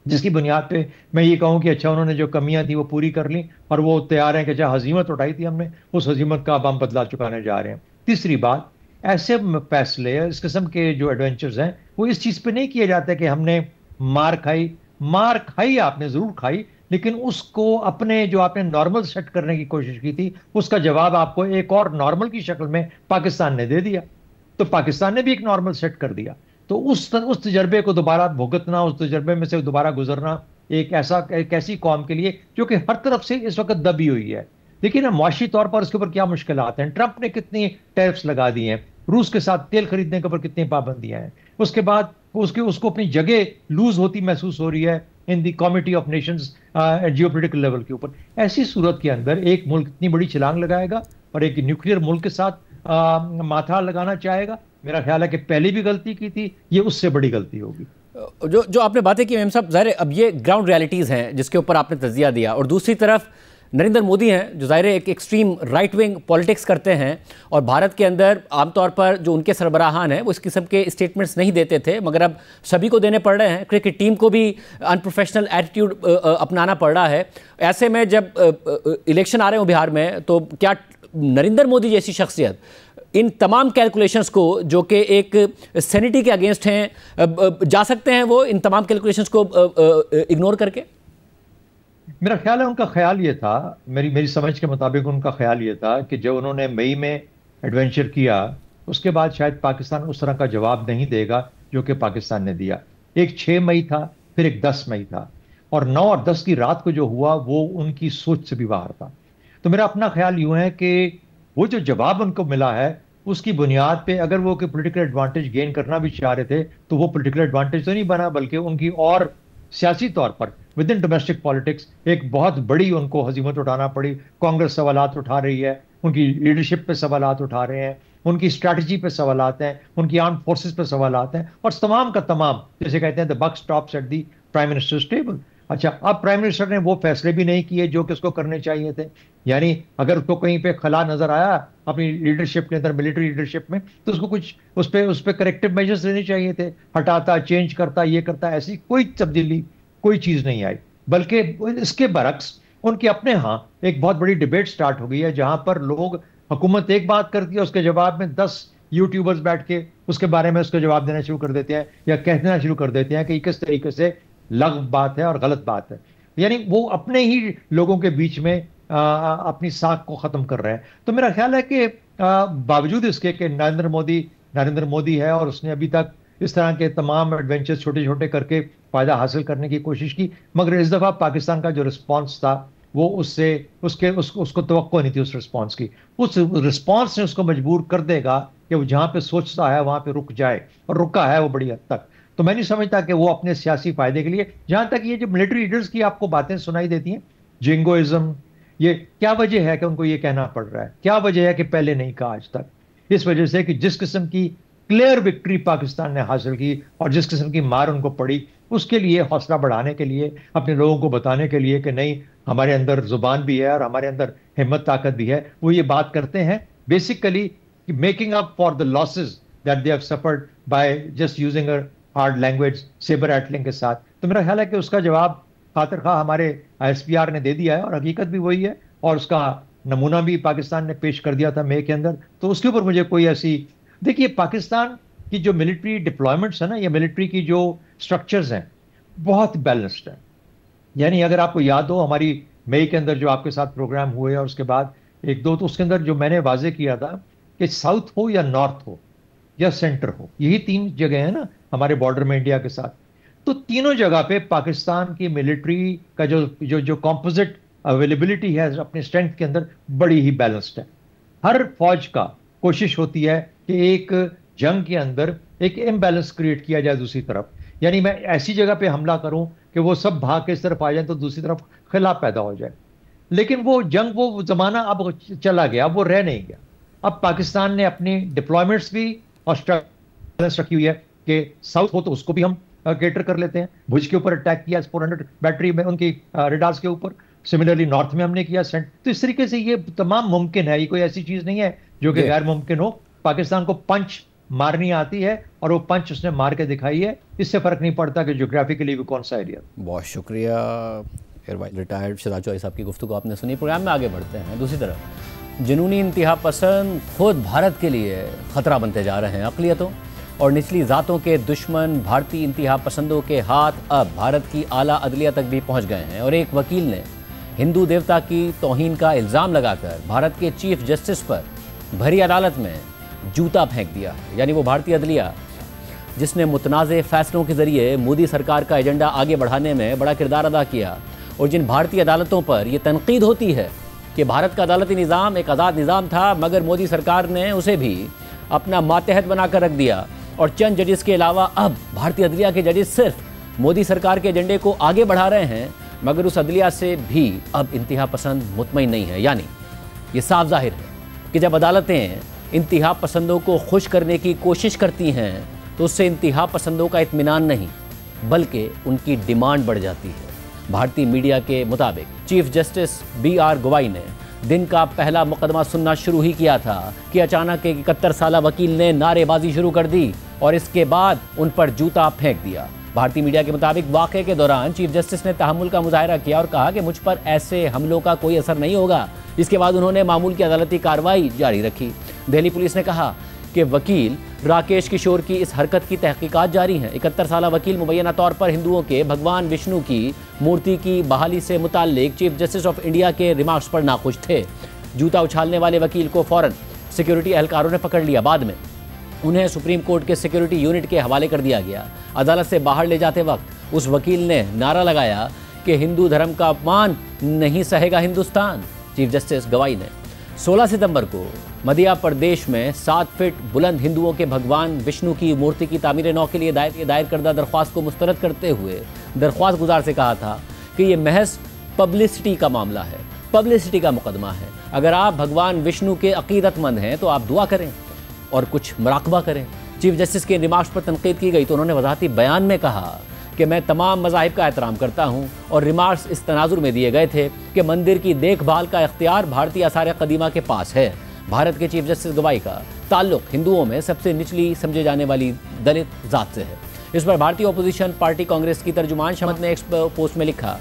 जिसकी बुनियाद पे मैं ये कहूँ कि अच्छा उन्होंने जो कमियां थी वो पूरी कर ली और वो तैयार हैं कि चाहे हजीमत उठाई थी हमने, उस हजीमत का अब हम बदला चुकाने जा रहे हैं। तीसरी बात, ऐसे फैसले इस किस्म के जो एडवेंचर्स हैं वो इस चीज़ पे नहीं किए जाते कि हमने मार खाई आपने ज़रूर खाई, लेकिन उसको अपने जो आपने नॉर्मल सेट करने की कोशिश की थी उसका जवाब आपको एक और नॉर्मल की शक्ल में पाकिस्तान ने दे दिया। तो पाकिस्तान ने भी एक नॉर्मल सेट कर दिया। तो उस तजर्बे को दोबारा भुगतना, उस तजर्बे में से दोबारा गुजरना एक ऐसी कौम के लिए जो कि हर तरफ से इस वक्त दबी हुई है। देखिए ना, मुआशी तौर पर उसके ऊपर क्या मुश्किलात हैं। ट्रंप ने कितनी टैरिफ्स लगा दी हैं, रूस के साथ तेल खरीदने के ऊपर कितनी पाबंदियां हैं, उसके बाद उसको अपनी जगह लूज होती महसूस हो रही है in the committee of nations geopolitical level के ऊपर। ऐसी सूरत के अंदर एक मुल्क इतनी बड़ी छलांग लगाएगा और एक न्यूक्लियर मुल्क के साथ माथा लगाना चाहेगा, मेरा ख्याल है कि पहले भी गलती की थी, ये उससे बड़ी गलती होगी। जो आपने बातें की मेम साहब, ज़ाहिर है अब ये ग्राउंड रियलिटीज़ हैं जिसके ऊपर आपने तज़िया दिया, और दूसरी तरफ नरेंद्र मोदी हैं जो ज़ाहिर है एक एक्सट्रीम राइट विंग पॉलिटिक्स करते हैं और भारत के अंदर आमतौर पर जो उनके सरबराहान हैं वो इस किस्म के स्टेटमेंट्स नहीं देते थे, मगर अब सभी को देने पड़ रहे हैं। क्रिकेट टीम को भी अनप्रोफेशनल एटीट्यूड अपनाना पड़ रहा है। ऐसे में जब इलेक्शन आ रहे हो बिहार में, तो क्या नरेंद्र मोदी जैसी शख्सियत इन तमाम कैलकुलेशंस को जो कि एक सैनिटी के अगेंस्ट हैं, जा सकते हैं वो इन तमाम कैलकुलेशंस को इग्नोर करके? मेरा ख्याल है उनका ख्याल ये था, मेरी समझ के मुताबिक उनका ख्याल ये था कि जब उन्होंने मई में एडवेंचर किया उसके बाद शायद पाकिस्तान उस तरह का जवाब नहीं देगा जो कि पाकिस्तान ने दिया। एक 6 मई था, फिर एक 10 मई था, और 9 और 10 की रात को जो हुआ वो उनकी सोच से भी बाहर था। तो मेरा अपना ख्याल यूँ है कि वो जो जवाब उनको मिला है उसकी बुनियाद पे अगर वो कोई पॉलिटिकल एडवांटेज गेन करना भी चाह रहे थे तो वो पॉलिटिकल एडवांटेज तो नहीं बना, बल्कि उनकी और सियासी तौर पर विद इन डोमेस्टिक पॉलिटिक्स एक बहुत बड़ी उनको हजीमत उठाना पड़ी। कांग्रेस सवालात उठा रही है, उनकी लीडरशिप पे सवालात उठा रहे हैं, उनकी स्ट्रैटेजी पे सवालात हैं, उनकी आर्म फोर्सेस पे सवालात हैं, और तमाम का तमाम जैसे कहते हैं the buck stops at the prime minister's table. अच्छा, अब प्राइम मिनिस्टर ने वो फैसले भी नहीं किए जो कि उसको करने चाहिए थे। यानी अगर उसको कहीं पे खला नजर आया अपनी लीडरशिप के अंदर, मिलिट्री लीडरशिप में, तो उसको कुछ उस पर करेक्टिव मेजर्स लेने चाहिए थे। हटाता, चेंज करता, ये करता, ऐसी कोई तब्दीली कोई चीज़ नहीं आई, बल्कि इसके बरक्स उनके अपने यहाँ एक बहुत बड़ी डिबेट स्टार्ट हो गई है जहां पर लोग, हुकूमत एक बात करती है उसके जवाब में 10 यूट्यूबर्स बैठ के उसके बारे में उसका जवाब देना शुरू कर देते हैं या कहना शुरू कर देते हैं कि किस तरीके से लग बात है और गलत बात है। यानी वो अपने ही लोगों के बीच में अपनी साख को ख़त्म कर रहे हैं। तो मेरा ख्याल है कि बावजूद इसके कि नरेंद्र मोदी नरेंद्र मोदी है और उसने अभी तक इस तरह के तमाम एडवेंचर्स छोटे छोटे करके फायदा हासिल करने की कोशिश की, मगर इस दफा पाकिस्तान का जो रिस्पांस था वो उसको तवक्को नहीं थी उस रिस्पांस की। उस रिस्पांस ने उसको मजबूर कर देगा कि वो जहां पे सोचता है वहां पे रुक जाए, और रुका है वो बड़ी हद तक। तो मैं नहीं समझता कि वो अपने सियासी फायदे के लिए, जहां तक ये जो मिलिट्री लीडर्स की आपको बातें सुनाई देती हैं, जिंगोइज्म, ये क्या वजह है कि उनको ये कहना पड़ रहा है? क्या वजह है कि पहले नहीं कहा आज तक? इस वजह से कि जिस किस्म की क्लियर विक्ट्री पाकिस्तान ने हासिल की और जिस किस्म की मार उनको पड़ी, उसके लिए हौसला बढ़ाने के लिए, अपने लोगों को बताने के लिए कि नहीं, हमारे अंदर जुबान भी है और हमारे अंदर हिम्मत ताकत भी है, वो ये बात करते हैं basically making up for the losses that they have suffered by just using a hard language, sabre rattling के साथ। तो मेरा ख्याल है कि उसका जवाब खातिर खा हमारे ISPR ने दे दिया है, और हकीकत भी वही है, और उसका नमूना भी पाकिस्तान ने पेश कर दिया था मई के अंदर। तो उसके ऊपर मुझे कोई ऐसी, देखिए पाकिस्तान की जो मिलिट्री डिप्लॉयमेंट्स है ना, या मिलिट्री की जो स्ट्रक्चर्स हैं, बहुत बैलेंस्ड है। यानी अगर आपको याद हो, हमारी मई के अंदर जो आपके साथ प्रोग्राम हुए और उसके बाद एक दो, तो उसके अंदर जो मैंने वाजे किया था कि साउथ हो या नॉर्थ हो या सेंटर हो, यही 3 जगह है ना हमारे बॉर्डर में इंडिया के साथ, तो तीनों जगह पे पाकिस्तान की मिलिट्री का जो कॉम्पोजिट अवेलेबिलिटी है अपने स्ट्रेंथ के अंदर, बड़ी ही बैलेंस्ड है। हर फौज का कोशिश होती है कि एक जंग के अंदर एक इम्बैलेंस क्रिएट किया जाए दूसरी तरफ, यानी मैं ऐसी जगह पे हमला करूं कि वो सब भाग के इस तरफ आ जाए तो दूसरी तरफ खिलाफ पैदा हो जाए। लेकिन वो जंग, वो जमाना अब चला गया, अब वो रह नहीं गया। अब पाकिस्तान ने अपनी डिप्लॉयमेंट्स भी और बैलेंस रखी हुई है कि साउथ हो तो उसको भी हम केटर कर लेते हैं। भुज के ऊपर अटैक किया 400 बैटरी में उनकी रेडार्स के ऊपर, सिमिलरली नॉर्थ में हमने किया सेंट। तो इस तरीके से ये तमाम मुमकिन है, ये कोई ऐसी चीज नहीं है जो कि गैर मुमकिन हो। पाकिस्तान को पंच मारनी आती है और वो पंच उसने मार के दिखाई है, इससे फर्क नहीं पड़ता कि ज्योग्राफिकली भी कौन सा एरिया। बहुत शुक्रिया air vice retired Shahzad Choudhary साहब की गुफ्तगू आपने सुनी। प्रोग्राम में आगे बढ़ते हैं। दूसरी तरफ जुनूनी इंतहा पसंद खुद भारत के लिए खतरा बनते जा रहे हैं। अक़लियतों और निचली ज़ातों के दुश्मन भारतीय इंतहा पसंदों के हाथ अब भारत की आला अदलिया तक भी पहुँच गए हैं, और एक वकील ने हिंदू देवता की तौहीन का इल्ज़ाम लगाकर भारत के चीफ जस्टिस पर भरी अदालत में जूता फेंक दिया। यानी वो भारतीय अदलिया जिसने मुतनाज़े फ़ैसलों के ज़रिए मोदी सरकार का एजेंडा आगे बढ़ाने में बड़ा किरदार अदा किया, और जिन भारतीय अदालतों पर यह तनकीद होती है कि भारत का अदालती निज़ाम एक आज़ाद निज़ाम था, मगर मोदी सरकार ने उसे भी अपना मातहत बनाकर रख दिया, और चंद जजेस के अलावा अब भारतीय अदलिया के जजेस सिर्फ मोदी सरकार के एजेंडे को आगे बढ़ा रहे हैं, मगर उस अदलिया से भी अब इंतहा पसंद मुतमईन नहीं है। यानी ये साफ जाहिर है कि जब अदालतें इंतहा पसंदों को खुश करने की कोशिश करती हैं तो उससे इंतहा पसंदों का इत्मीनान नहीं बल्कि उनकी डिमांड बढ़ जाती है। भारतीय मीडिया के मुताबिक चीफ जस्टिस BR गवाई ने दिन का पहला मुकदमा सुनना शुरू ही किया था कि अचानक एक 71 साला वकील ने नारेबाजी शुरू कर दी और इसके बाद उन पर जूता फेंक दिया। भारतीय मीडिया के मुताबिक वाक़े के दौरान चीफ जस्टिस ने तहम्मुल का मुजाहरा किया और कहा कि मुझ पर ऐसे हमलों का कोई असर नहीं होगा। इसके बाद उन्होंने मामूल की अदालती कार्रवाई जारी रखी। दिल्ली पुलिस ने कहा कि वकील राकेश किशोर की इस हरकत की तहकीकात जारी हैं। 71 साला वकील मुबैना तौर पर हिंदुओं के भगवान विष्णु की मूर्ति की बहाली से मुताल्लिक चीफ जस्टिस ऑफ इंडिया के रिमार्क्स पर नाखुश थे। जूता उछालने वाले वकील को फौरन सिक्योरिटी एहलकारों ने पकड़ लिया। बाद में उन्हें सुप्रीम कोर्ट के सिक्योरिटी यूनिट के हवाले कर दिया गया। अदालत से बाहर ले जाते वक्त उस वकील ने नारा लगाया कि हिंदू धर्म का अपमान नहीं सहेगा हिंदुस्तान। चीफ जस्टिस गवाई ने 16 सितंबर को मध्य प्रदेश में 7 फीट बुलंद हिंदुओं के भगवान विष्णु की मूर्ति की तामीर नौ के लिए दायर करदा दरख्वास्त को मुस्तरद करते हुए दरख्वास्त गुजार से कहा था कि ये महज पब्लिसिटी का मामला है, पब्लिसिटी का मुकदमा है। अगर आप भगवान विष्णु के अकीदतमंद हैं तो आप दुआ करें और कुछ मुराकबा करें। चीफ जस्टिस के रिमार्क्स पर तनकीद की गई तो उन्होंने वजाहती बयान में कहा कि मैं तमाम मज़ाहिब का एहतराम करता हूँ, और रिमार्क्स इस तनाजुर में दिए गए थे कि मंदिर की देखभाल का इख्तियार भारतीय आसार कदीमा के पास है। भारत के चीफ जस्टिस गवाई का ताल्लुक हिंदुओं में सबसे निचली समझे जाने वाली दलित जात से है। इस पर भारतीय अपोजिशन पार्टी कांग्रेस की तर्जुमान शमत ने एक पोस्ट में लिखा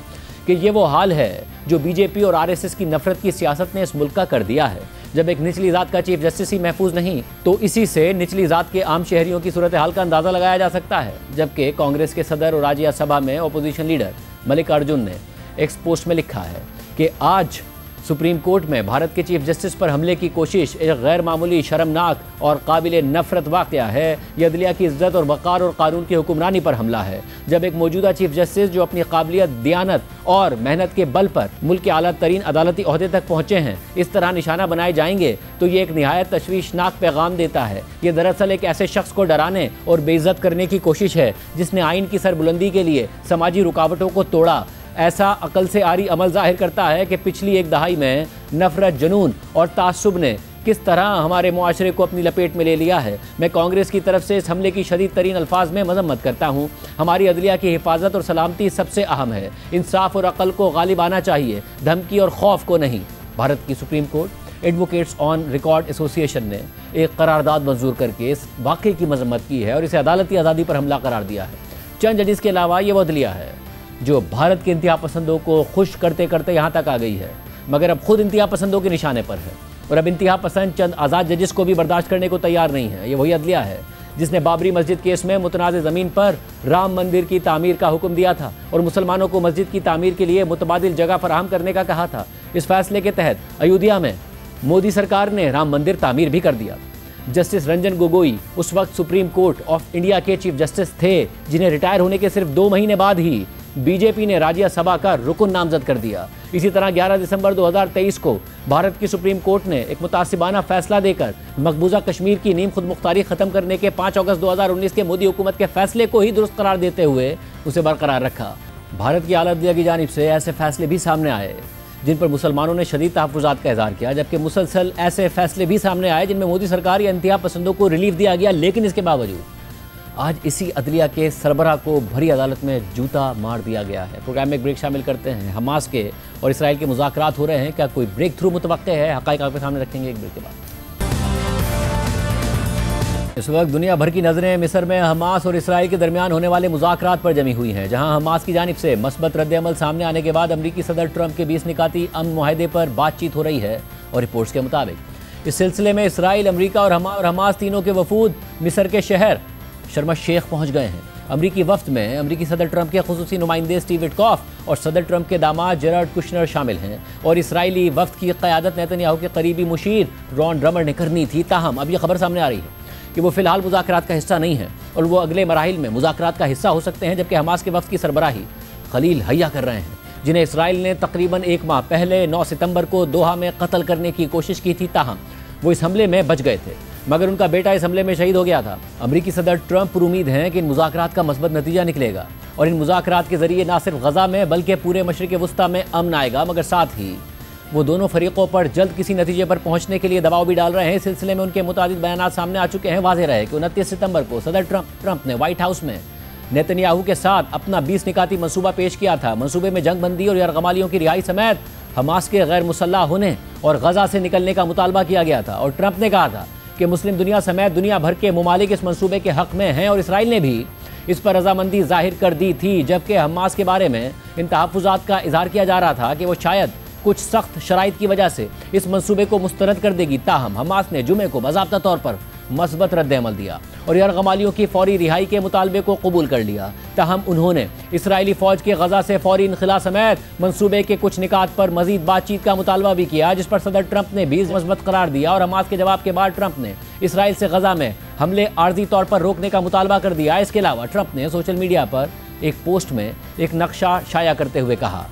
कि ये वो हाल है जो बीजेपी और RSS की नफरत की सियासत ने इस मुल्क का कर दिया है। जब एक निचली जात का चीफ जस्टिस ही महफूज नहीं तो इसी से निचली जात के आम शहरियों की सूरत हाल का अंदाज़ा लगाया जा सकता है। जबकि कांग्रेस के सदर और राज्यसभा में अपोजिशन लीडर मल्लिकार्जुन ने एक पोस्ट में लिखा है कि आज सुप्रीम कोर्ट में भारत के चीफ जस्टिस पर हमले की कोशिश एक गैर मामूली, शर्मनाक और काबिल नफरत वाक़या है। यह अदलिया की इज्जत और वक़ार और कानून की हुक्मरानी पर हमला है। जब एक मौजूदा चीफ जस्टिस जो अपनी काबिलियत, दियानत और मेहनत के बल पर मुल्क के आला तरीन अदालती ओहदे तक पहुँचे हैं, इस तरह निशाना बनाए जाएंगे तो ये एक निहायत तशवीशनाक पैगाम देता है। ये दरअसल एक ऐसे शख्स को डराने और बेइज्जत करने की कोशिश है जिसने आइन की सरबुलंदी के लिए समाजी रुकावटों को तोड़ा। ऐसा अकल से आरी अमल जाहिर करता है कि पिछली एक दहाई में नफरत, जुनून और तासुब ने किस तरह हमारे मुआशरे को अपनी लपेट में ले लिया है। मैं कांग्रेस की तरफ से इस हमले की शदीद तरीन अल्फाज में मजम्मत करता हूँ। हमारी अदलिया की हिफाजत और सलामती सबसे अहम है। इंसाफ और अकल को गालिब आना चाहिए, धमकी और खौफ को नहीं। भारत की supreme court advocates on record association ने एक करारदाद मंजूर करके इस वाक़े की मजम्मत की है और इसे अदालती आज़ादी पर हमला करार दिया है। चंद जजेस के अलावा ये वो अदलिया है जो भारत के इंतहा पसंदों को खुश करते करते यहाँ तक आ गई है, मगर अब खुद इंतहा पसंदों के निशाने पर है। और अब इंतहा पसंद चंद आज़ाद जजेस को भी बर्दाश्त करने को तैयार नहीं है। ये वही अदलिया है जिसने बाबरी मस्जिद केस में मुतनाज़ ज़मीन पर राम मंदिर की तामीर का हुक्म दिया था और मुसलमानों को मस्जिद की तामीर के लिए मुतबादिल जगह फराहम करने का कहा था। इस फैसले के तहत अयोध्या में मोदी सरकार ने राम मंदिर तामीर भी कर दिया। जस्टिस रंजन गोगोई उस वक्त सुप्रीम कोर्ट ऑफ इंडिया के चीफ जस्टिस थे, जिन्हें रिटायर होने के सिर्फ 2 महीने बाद ही बीजेपी ने राज्यसभा का रुकन नामजद कर दिया। इसी तरह 11 दिसंबर 2023 को भारत की सुप्रीम कोर्ट ने एक मुतासिबाना फैसला देकर मकबूजा कश्मीर की नीम खुद मुख्तारी खत्म करने के 5 अगस्त 2019 के मोदी हुकूमत के फैसले को ही दुरुस्त करार देते हुए उसे बरकरार रखा। भारत की आला अदलिया की जानिब से ऐसे फैसले भी सामने आए जिन पर मुसलमानों ने शदीद तहफ़्फ़ुज़ात का इज़हार किया, जबकि मुसलसल ऐसे फैसले भी सामने आए जिनमें मोदी सरकार या इंतहा पसंदों को रिलीफ दिया गया। लेकिन इसके बावजूद आज इसी अदलिया के सरबराह को भरी अदालत में जूता मार दिया गया है। प्रोग्राम में एक ब्रेक शामिल करते हैं। हमास के और इसराइल के मुज़ाकरात हो रहे हैं, क्या कोई ब्रेक थ्रू मुतवक्के है? हक़ाइक़ आपके सामने रखेंगे एक ब्रेक के बाद। इस वक्त दुनिया भर की नज़रें मिस्र में हमास और इसराइल के दरमियान होने वाले मुज़ाकरात पर जमी हुई हैं, जहां हमास की जानिब से मस्बत रद्द-ए-अमल सामने आने के बाद अमरीकी सदर ट्रंप के 20 निकाती अमन मुआहदे पर बातचीत हो रही है। और रिपोर्ट्स के मुताबिक इस सिलसिले में इसराइल, अमरीका और हमास तीनों के वफूद मिस्र के शहर शर्म शेख पहुंच गए हैं। अमरीकी वफ्द में अमरीकी सदर ट्रंप के खुसूसी नुमाइंदे स्टीव विटकॉफ और सदर ट्रंप के दामाद जेराड कुशनर शामिल हैं। और इसराइली वफ्द की क़यादत नेतन्याहू के करीबी मुशीर रॉन ड्रमर ने करनी थी। ताहम अब यह खबर सामने आ रही है कि वो फिलहाल मुज़ाकरात का हिस्सा नहीं है और वो अगले मराहिल में मुज़ाकरात का हिस्सा हो सकते हैं, जबकि हमास के वफ्द की सरबराही खलील हैया कर रहे हैं, जिन्हें इसराइल ने तकरीबन 1 माह पहले 9 सितंबर को दोहा में कत्ल करने की कोशिश की थी। ताहम वो इस हमले में बच गए थे, मगर उनका बेटा इस हमले में शहीद हो गया था। अमरीकी सदर ट्रंप पर उम्मीद है कि इन मुज़ाकरात का मस्बत नतीजा निकलेगा और इन मुज़ाकरात के ज़रिए न सिर्फ गज़ा में बल्कि पूरे मशरिक़ वुस्ता में अमन आएगा, मगर साथ ही वो दोनों फरीकों पर जल्द किसी नतीजे पर पहुंचने के लिए दबाव भी डाल रहे हैं। इस सिलसिले में उनके मुताबिक बयान सामने आ चुके हैं। वाज़ेह रहे कि 29 सितंबर को सदर ट्रंप ने व्हाइट हाउस में नेतन्याहू के साथ अपना 20 निकाती मनसूबा पेश किया था। मनसूबे में जंगबंदी और यरगमालियों की रिहाई समेत हमास के गैर मुसल्लह होने और गज़ा से निकलने का मुतालबा किया गया था। और ट्रंप ने कहा था कि मुस्लिम दुनिया समेत दुनिया भर के ममालिक इस मनसूबे के हक़ में हैं और इसराइल ने भी इस पर रजामंदी जाहिर कर दी थी। जबकि हमास के बारे में इन तहफ़्फ़ुज़ात का इज़हार किया जा रहा था कि वो शायद कुछ सख्त शराइत की वजह से इस मनसूबे को मुस्तरद कर देगी। ताहम हमास ने जुमे को बाज़ाब्ता तौर पर मस्बत रद्द-ए-अमल दिया और यरगमालियों की फौरी रिहाई के मुतालबे को कबूल कर लिया। ताहम उन्होंने इसराइली फ़ौज के गज़ा से फौरी इनखिला समेत मनसूबे के कुछ निकात पर मज़ीद बातचीत का मुतालबा भी किया, जिस पर सदर ट्रंप ने भी मस्बत करार दिया। और हमास के जवाब के बाद ट्रंप ने इसराइल से गज़ा में हमले आर्जी तौर पर रोकने का मुतालबा कर दिया। इसके अलावा ट्रंप ने सोशल मीडिया पर एक पोस्ट में एक नक्शा शाया करते हुए कहा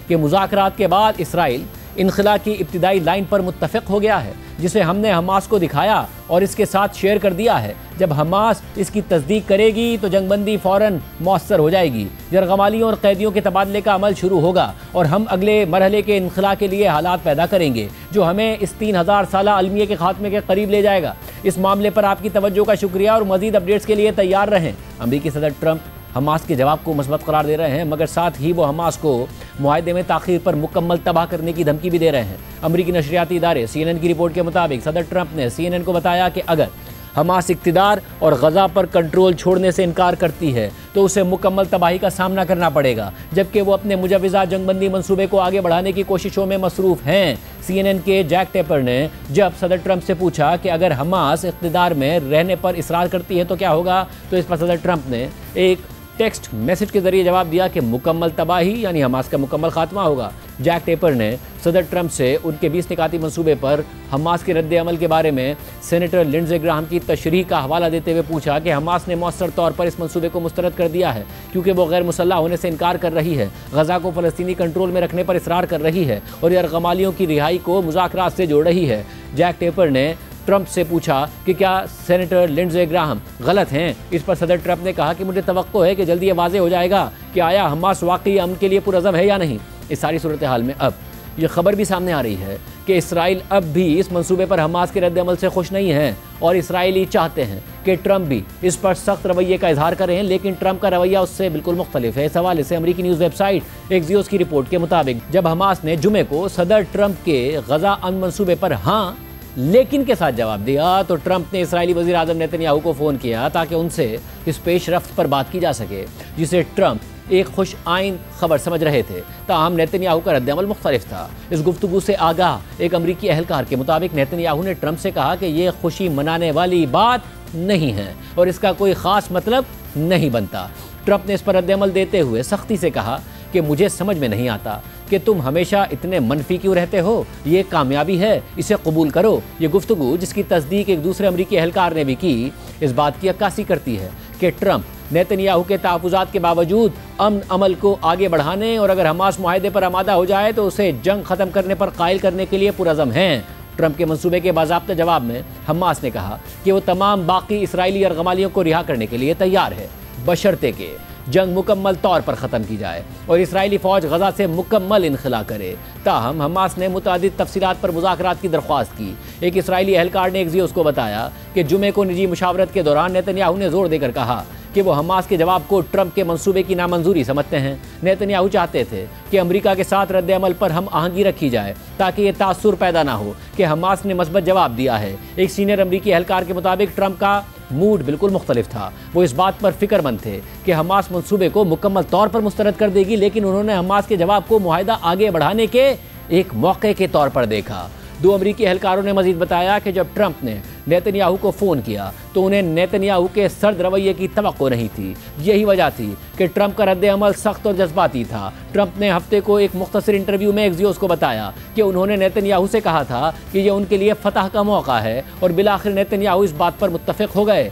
कि मुज़ाकरात के बाद इसराइल इनखिला की इब्तिदाई लाइन पर मुत्तफ़िक हो गया है, जिसे हमने हमास को दिखाया और इसके साथ शेयर कर दिया है। जब हमास इसकी तस्दीक करेगी तो जंगबंदी फ़ौरन मौसर हो जाएगी, यरगमालियों और कैदियों के तबादले का अमल शुरू होगा और हम अगले मरहले के इनखिला के लिए हालात पैदा करेंगे, जो हमें इस 3000 साला अलमिये के खात्मे के करीब ले जाएगा। इस मामले पर आपकी तवज्जो का शुक्रिया और मज़ीद अपडेट्स के लिए तैयार रहें। अमरीकी सदर ट्रंप हमास के जवाब को मस्बत करार दे रहे हैं, मगर साथ ही वो हमास को मुआहदे में ताख़ीर पर मुकम्मल तबाह करने की धमकी भी दे रहे हैं। अमरीकी नशरियाती इदारे CNN की रिपोर्ट के मुताबिक सदर ट्रंप ने CNN को बताया कि अगर हमास इक़्तिदार और गज़ा पर कंट्रोल छोड़ने से इनकार करती है तो उसे मुकम्मल तबाही का सामना करना पड़ेगा, जबकि वो अपने मुजव्विज़ा जंगबंदी मंसूबे को आगे बढ़ाने की कोशिशों में मसरूफ़ हैं। CNN के जैक टेपर ने जब सदर ट्रंप से पूछा कि अगर हमास इक़्तिदार में रहने पर इसरार करती है तो क्या होगा, तो इस पर सदर ट्रंप ने एक टेक्स्ट मैसेज के जरिए जवाब दिया कि मुकम्मल तबाही यानी हमास का मुकम्मल खात्मा होगा। जैक टेपर ने सदर ट्रंप से उनके 20 निकाती मंसूबे पर हमास के रद्द अमल के बारे में सेनेटर लिंडसे ग्राहम की तशरीह का हवाला देते हुए पूछा कि हमास ने मौसर तौर पर इस मंसूबे को मुस्तरद कर दिया है क्योंकि वो गैर मुसल्लह होने से इनकार कर रही है, गजा को फ़लस्तीनी कंट्रोल में रखने पर इसरार कर रही है और यरगमालियों की रिहाई को मुज़ाकरात से जोड़ रही है। जैक टेपर ने ट्रंप से पूछा कि क्या सेनेटर लिंडसे ग्राहम गलत हैं। इस पर सदर ट्रंप ने कहा कि मुझे तवक्को है कि जल्दी ये वाज़ेह हो जाएगा कि आया हमास वाकई अमन के लिए पुरअज़म है या नहीं। इस सारी सूरत हाल में अब ये खबर भी सामने आ रही है कि इसराइल अब भी इस मंसूबे पर हमास के रद्द अमल से खुश नहीं है और इसराइली चाहते हैं कि ट्रंप भी इस पर सख्त रवैये का इजहार करें, लेकिन ट्रंप का रवैया उससे बिल्कुल मुख्तलिफ है। इस हवाले से अमरीकी न्यूज़ वेबसाइट एक्सियोस की रिपोर्ट के मुताबिक जब हमास ने जुमे को सदर ट्रंप के गजा अमन मंसूबे पर हाँ लेकिन के साथ जवाब दिया तो ट्रंप ने इसराइली वज़ीर आज़म नेतन्याहू को फ़ोन किया ताकि उनसे इस पेश रफ्त पर बात की जा सके जिसे ट्रंप एक खुश आइन खबर समझ रहे थे। ताहम नेतन्याहू का रद्द अमल मुख्तलिफ था। इस गुफ्तगू से आगाह एक अमरीकी अहलकार के मुताबिक नेतन्याहू ने ट्रंप से कहा कि ये खुशी मनाने वाली बात नहीं है और इसका कोई ख़ास मतलब नहीं बनता। ट्रंप ने इस पर रद्द अमल देते हुए सख्ती से कहा कि मुझे समझ में नहीं आता कि तुम हमेशा इतने मनफी क्यों रहते हो, ये कामयाबी है, इसे कबूल करो। ये गुफ्तगू जिसकी तस्दीक एक दूसरे अमरीकी अहलकार ने भी की, इस बात की अक्कासी करती है कि ट्रंप नेतन्याहू के तहफ़्फ़ुज़ात के बावजूद अमन अमल को आगे बढ़ाने और अगर हमास मुआहदे पर आमादा हो जाए तो उसे जंग ख़त्म करने पर कायल करने के लिए पुरअज़म हैं। ट्रंप के मंसूबे के बाज़ाब्ता जवाब में हमास ने कहा कि वो तमाम बाकी इसराइली यरगमालियों को रिहा करने के लिए तैयार है बशर्ते के जंग मुकम्मल तौर पर ख़त्म की जाए और इसराइली फ़ौज गजा से मुकम्मल इनखला करे। ताहम हमास ने मुतादिद तफसीलात पर मुज़ाकरात की दरख्वास्त की। एक इसराइली अहलकार ने एक्सियोस को बताया कि जुमे को निजी मुशावरत के दौरान नेतन्याहू ने जोर देकर कहा कि वो हमास के जवाब को ट्रंप के मंसूबे की नामंजूरी समझते हैं। नेतन्याहू चाहते थे कि अमेरिका के साथ रद्द अमल पर हम आहंगी रखी जाए ताकि ये तासुर पैदा ना हो कि हमास ने मस्बत जवाब दिया है। एक सीनियर अमरीकी अहलकार के मुताबिक ट्रंप का मूड बिल्कुल मुख्तलिफ था। वो इस बात पर फिक्रमंद थे कि हमास मंसूबे को मुकम्मल तौर पर मुस्तरद कर देगी, लेकिन उन्होंने हमास के जवाब को मुआहदा आगे बढ़ाने के एक मौके के तौर पर देखा। दो अमरीकी अहलकारों ने मजीद बताया कि जब ट्रंप ने नेतन्याहू को फ़ोन किया तो उन्हें नेतन्याहू के सर्द रवैये की तवक्को नहीं थी। यही वजह थी कि ट्रंप का रद्द अमल सख्त और जज्बाती था। ट्रंप ने हफ्ते को एक मुख्तसर इंटरव्यू में एक्सियोस को बताया कि उन्होंने नेतन्याहू से कहा था कि यह उनके लिए फतह का मौका है और बिलाखिर नेतन्याहू इस बात पर मुत्तफिक हो गए।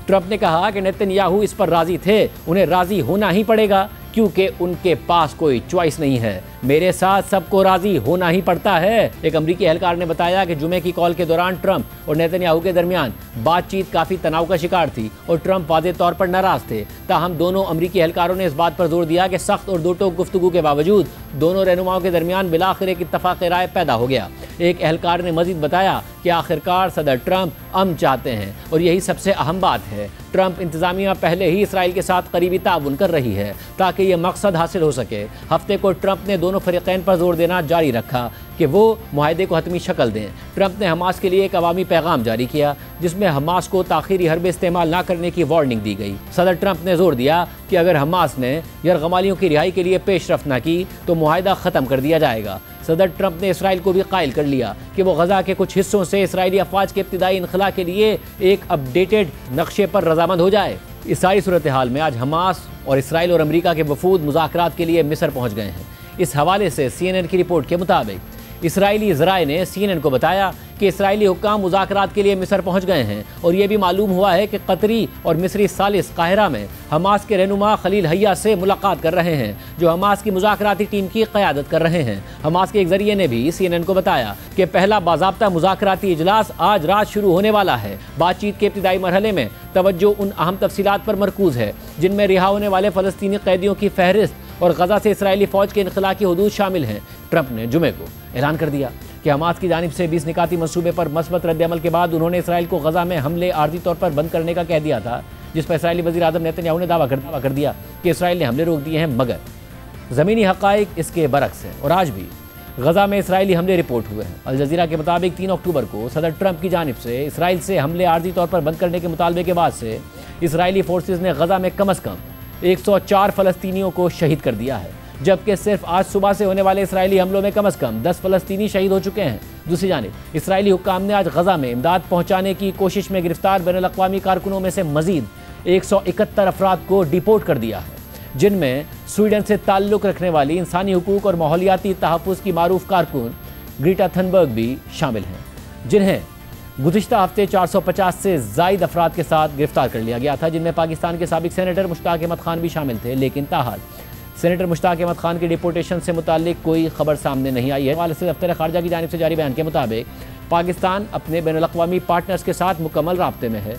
ट्रंप ने कहा कि नेतन्याहू इस पर राज़ी थे, उन्हें राज़ी होना ही पड़ेगा क्योंकि उनके पास कोई चॉइस नहीं है। मेरे साथ सबको राज़ी होना ही पड़ता है। एक अमरीकी अहलकार ने बताया कि जुमे की कॉल के दौरान ट्रंप और नेतन्याहू के दरमियान बातचीत काफ़ी तनाव का शिकार थी और ट्रंप वाज़े तौर पर नाराज़ थे। ताहम दोनों अमरीकी अहलकारों ने इस बात पर जोर दिया कि सख्त और दो टोक गुफ्तगू के बावजूद दोनों रहनुमाओं के दरमियान बिलाखिर एक इत्तफाक़ राय पैदा हो गया। एक अहलकार ने मजीद बताया कि आखिरकार सदर ट्रंप अमन चाहते हैं और यही सबसे अहम बात है। ट्रंप इंतज़ामिया पहले ही इसराइल के साथ करीबी ताउन कर रही है ताकि ये मकसद हासिल हो सके। हफ्ते को ट्रंप ने दोनों फरीक़ैन पर जोर देना जारी रखा कि वो मुआहदे को हतमी शक्ल दें। ट्रंप ने हमास के लिए एक अवामी पैगाम जारी किया जिसमें हमास को ताख़ीरी हरबे इस्तेमाल न करने की वार्निंग दी गई। सदर ट्रंप ने जोर दिया कि अगर हमास ने यरगमालियों की रिहाई के लिए पेशरफ्त न की तो मुआहदा ख़त्म कर दिया जाएगा। सदर ट्रंप ने इसराइल को भी कायल कर लिया कि वो गजा के कुछ हिस्सों से इसराइली अफवाज के इब्तिदाई इनखला के लिए एक अपडेटेड नक्शे पर रजामंद हो जाए। इस सारी सूरत हाल में आज हमास और इसराइल और अमरीका के वफूद मुज़ाकरात के लिए मिस्र पहुँच गए हैं। इस हवाले से CNN की रिपोर्ट के मुताबिक इसराइली ज़राए ने CNN को बताया कि इसराइली हुक्काम मुज़ाकरात के लिए मिस्र पहुँच गए हैं और ये भी मालूम हुआ है कि कतरी और मिस्री सालिस काहिरा में हमास के रहनुमा खलील हैया से मुलाकात कर रहे हैं जो हमास की मुज़ाकराती टीम की क़यादत कर रहे हैं। हमास के एक ज़रिए ने भी CNN को बताया कि पहला बाज़ाब्ता मुज़ाकराती इजलास आज रात शुरू होने वाला है। बातचीत के इब्तिदाई मरहले में तवज्जो उन अहम तफसीलात पर मरकूज़ है जिनमें रिहा होने वाले फ़लस्तीनी कैदियों की फहरिस्त और गजा से इसराइली फ़ौज के इनखला की हदूद शामिल हैं। ट्रंप ने जुमे को ऐलान कर दिया कि हमास की जानिब से 20 निकाती मंसूबे पर मस्बत रद्द-ए-अमल के बाद उन्होंने इसराइल को गजा में हमले आर्जी तौर पर बंद करने का कह दिया था, जिस पर इसराइली वज़ीर आज़म नेतन्याहू ने दावा कर दिया कि इसराइल ने हमले रोक दिए हैं, मगर ज़मीनी हक़ाइक़ इसके बरक्स हैं और आज भी गजा में इसराइली हमले रिपोर्ट हुए हैं। अल जज़ीरा के मुताबिक 3 अक्टूबर को सदर ट्रंप की जानिब से इसराइल से हमले आर्जी तौर पर बंद करने के मुतालबे के बाद से इसराइली फोर्सेज ने गजा में कम अज़ कम 104 फ़लस्तीनियों को शहीद कर दिया है, जबकि सिर्फ आज सुबह से होने वाले इसराइली हमलों में कम अज़ कम 10 फ़लस्तीनी शहीद हो चुके हैं। दूसरी जानिब इसराइली हुक्काम ने आज गजा में इमदाद पहुँचाने की कोशिश में गिरफ्तार बैनुल अक़वामी कारकुनों में से मज़ीद 171 अफराद को डिपोर्ट कर दिया है, जिनमें स्वीडन से ताल्लुक रखने वाली इंसानी हुकूक और माहौलियाती तहफ़्फ़ुज़ की मारूफ कारकुन ग्रेटा थनबर्ग भी शामिल हैं, जिन्हें गुज़िश्ता हफ्ते 450 से ज़ायद अफराद के साथ गिरफ्तार कर लिया गया था, जिनमें पाकिस्तान के साबिक सेनेटर मुश्ताक अहमद खान भी शामिल थे। लेकिन ताहाल सेनेटर मुश्ताक अहमद खान की डिपोर्टेशन से मुताल्लिक कोई खबर सामने नहीं आई है। हवाले से दफ्तर खारजा की जानिब से जारी बयान के मुताबिक पाकिस्तान अपने बैनुल-अक़वामी पार्टनर्स के साथ मुकम्मल राब्ते में है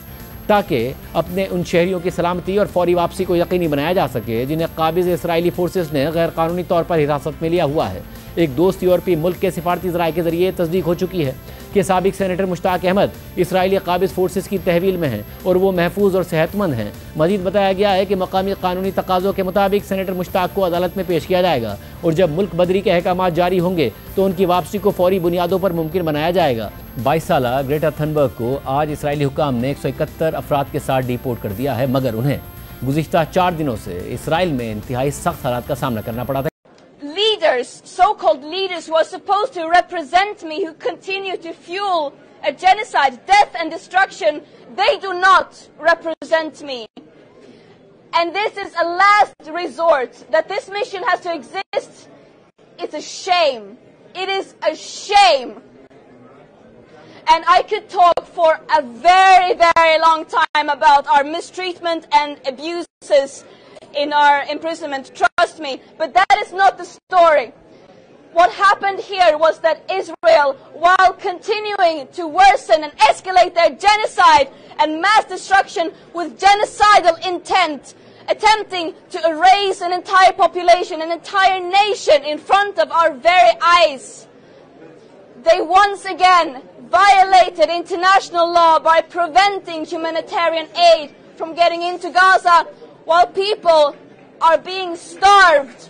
ताकि अपने उन शहरियों की सलामती और फौरी वापसी को यकीनी बनाया जा सके जिन्हें काबिज़ इसराइली फोर्सेस ने गैर कानूनी तौर पर हिरासत में लिया हुआ है। एक दोस्त यूरोपीय मुल्क के सिफारती ज़राए के जरिए तस्दीक हो चुकी है कि साबिक सेनेटर मुश्ताक अहमद इसराइली काबिज़ फोर्सेस की तहवील में हैं और वो महफूज और सेहतमंद हैं। मजीद बताया गया है कि मकामी कानूनी तकाज़ों के मुताबिक सेनेटर मुश्ताक को अदालत में पेश किया जाएगा और जब मुल्क बदरी के अहकाम जारी होंगे तो उनकी वापसी को फौरी बुनियादों पर मुमकिन बनाया जाएगा। 22 साला ग्रेटा थनबर्ग को आज इसराइली हुकाम ने 171 अफराद के साथ डिपोर्ट कर दिया है, मगर उन्हें गुज़िश्ता 4 दिनों से इसराइल में इंतहाई सख्त हालात का सामना करना पड़ा था। Leaders, so-called leaders who are supposed to represent me, who continue to fuel a genocide, death and destruction, they do not represent me. And this is a last resort that this mission has to exist. It's a shame. It is a shame. And I could talk for a very, very long time about our mistreatment and abuses in our imprisonment, trust me, but that is not the story. What happened here was that Israel, while continuing to worsen and escalate their genocide and mass destruction with genocidal intent, attempting to erase an entire population, an entire nation in front of our very eyes, they once again violated international law by preventing humanitarian aid from getting into Gaza, while people are being starved.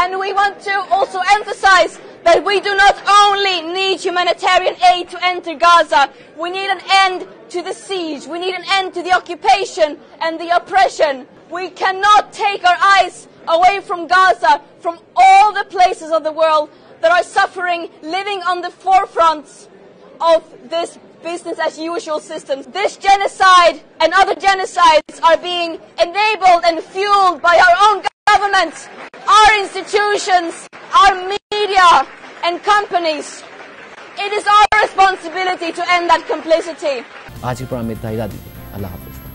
And we want to also emphasize that we do not only need humanitarian aid to enter Gaza, we need an end to the siege, we need an end to the occupation and the oppression. We cannot take our eyes away from Gaza, from all the places of the world that are suffering, living on the forefronts of this business as usual systems. This genocide and other genocides are being enabled and fueled by our own governments, our institutions, our media and companies. It is our responsibility to end that complicity. आज के programme में इतना ही। अल्लाह हाफ़िज़।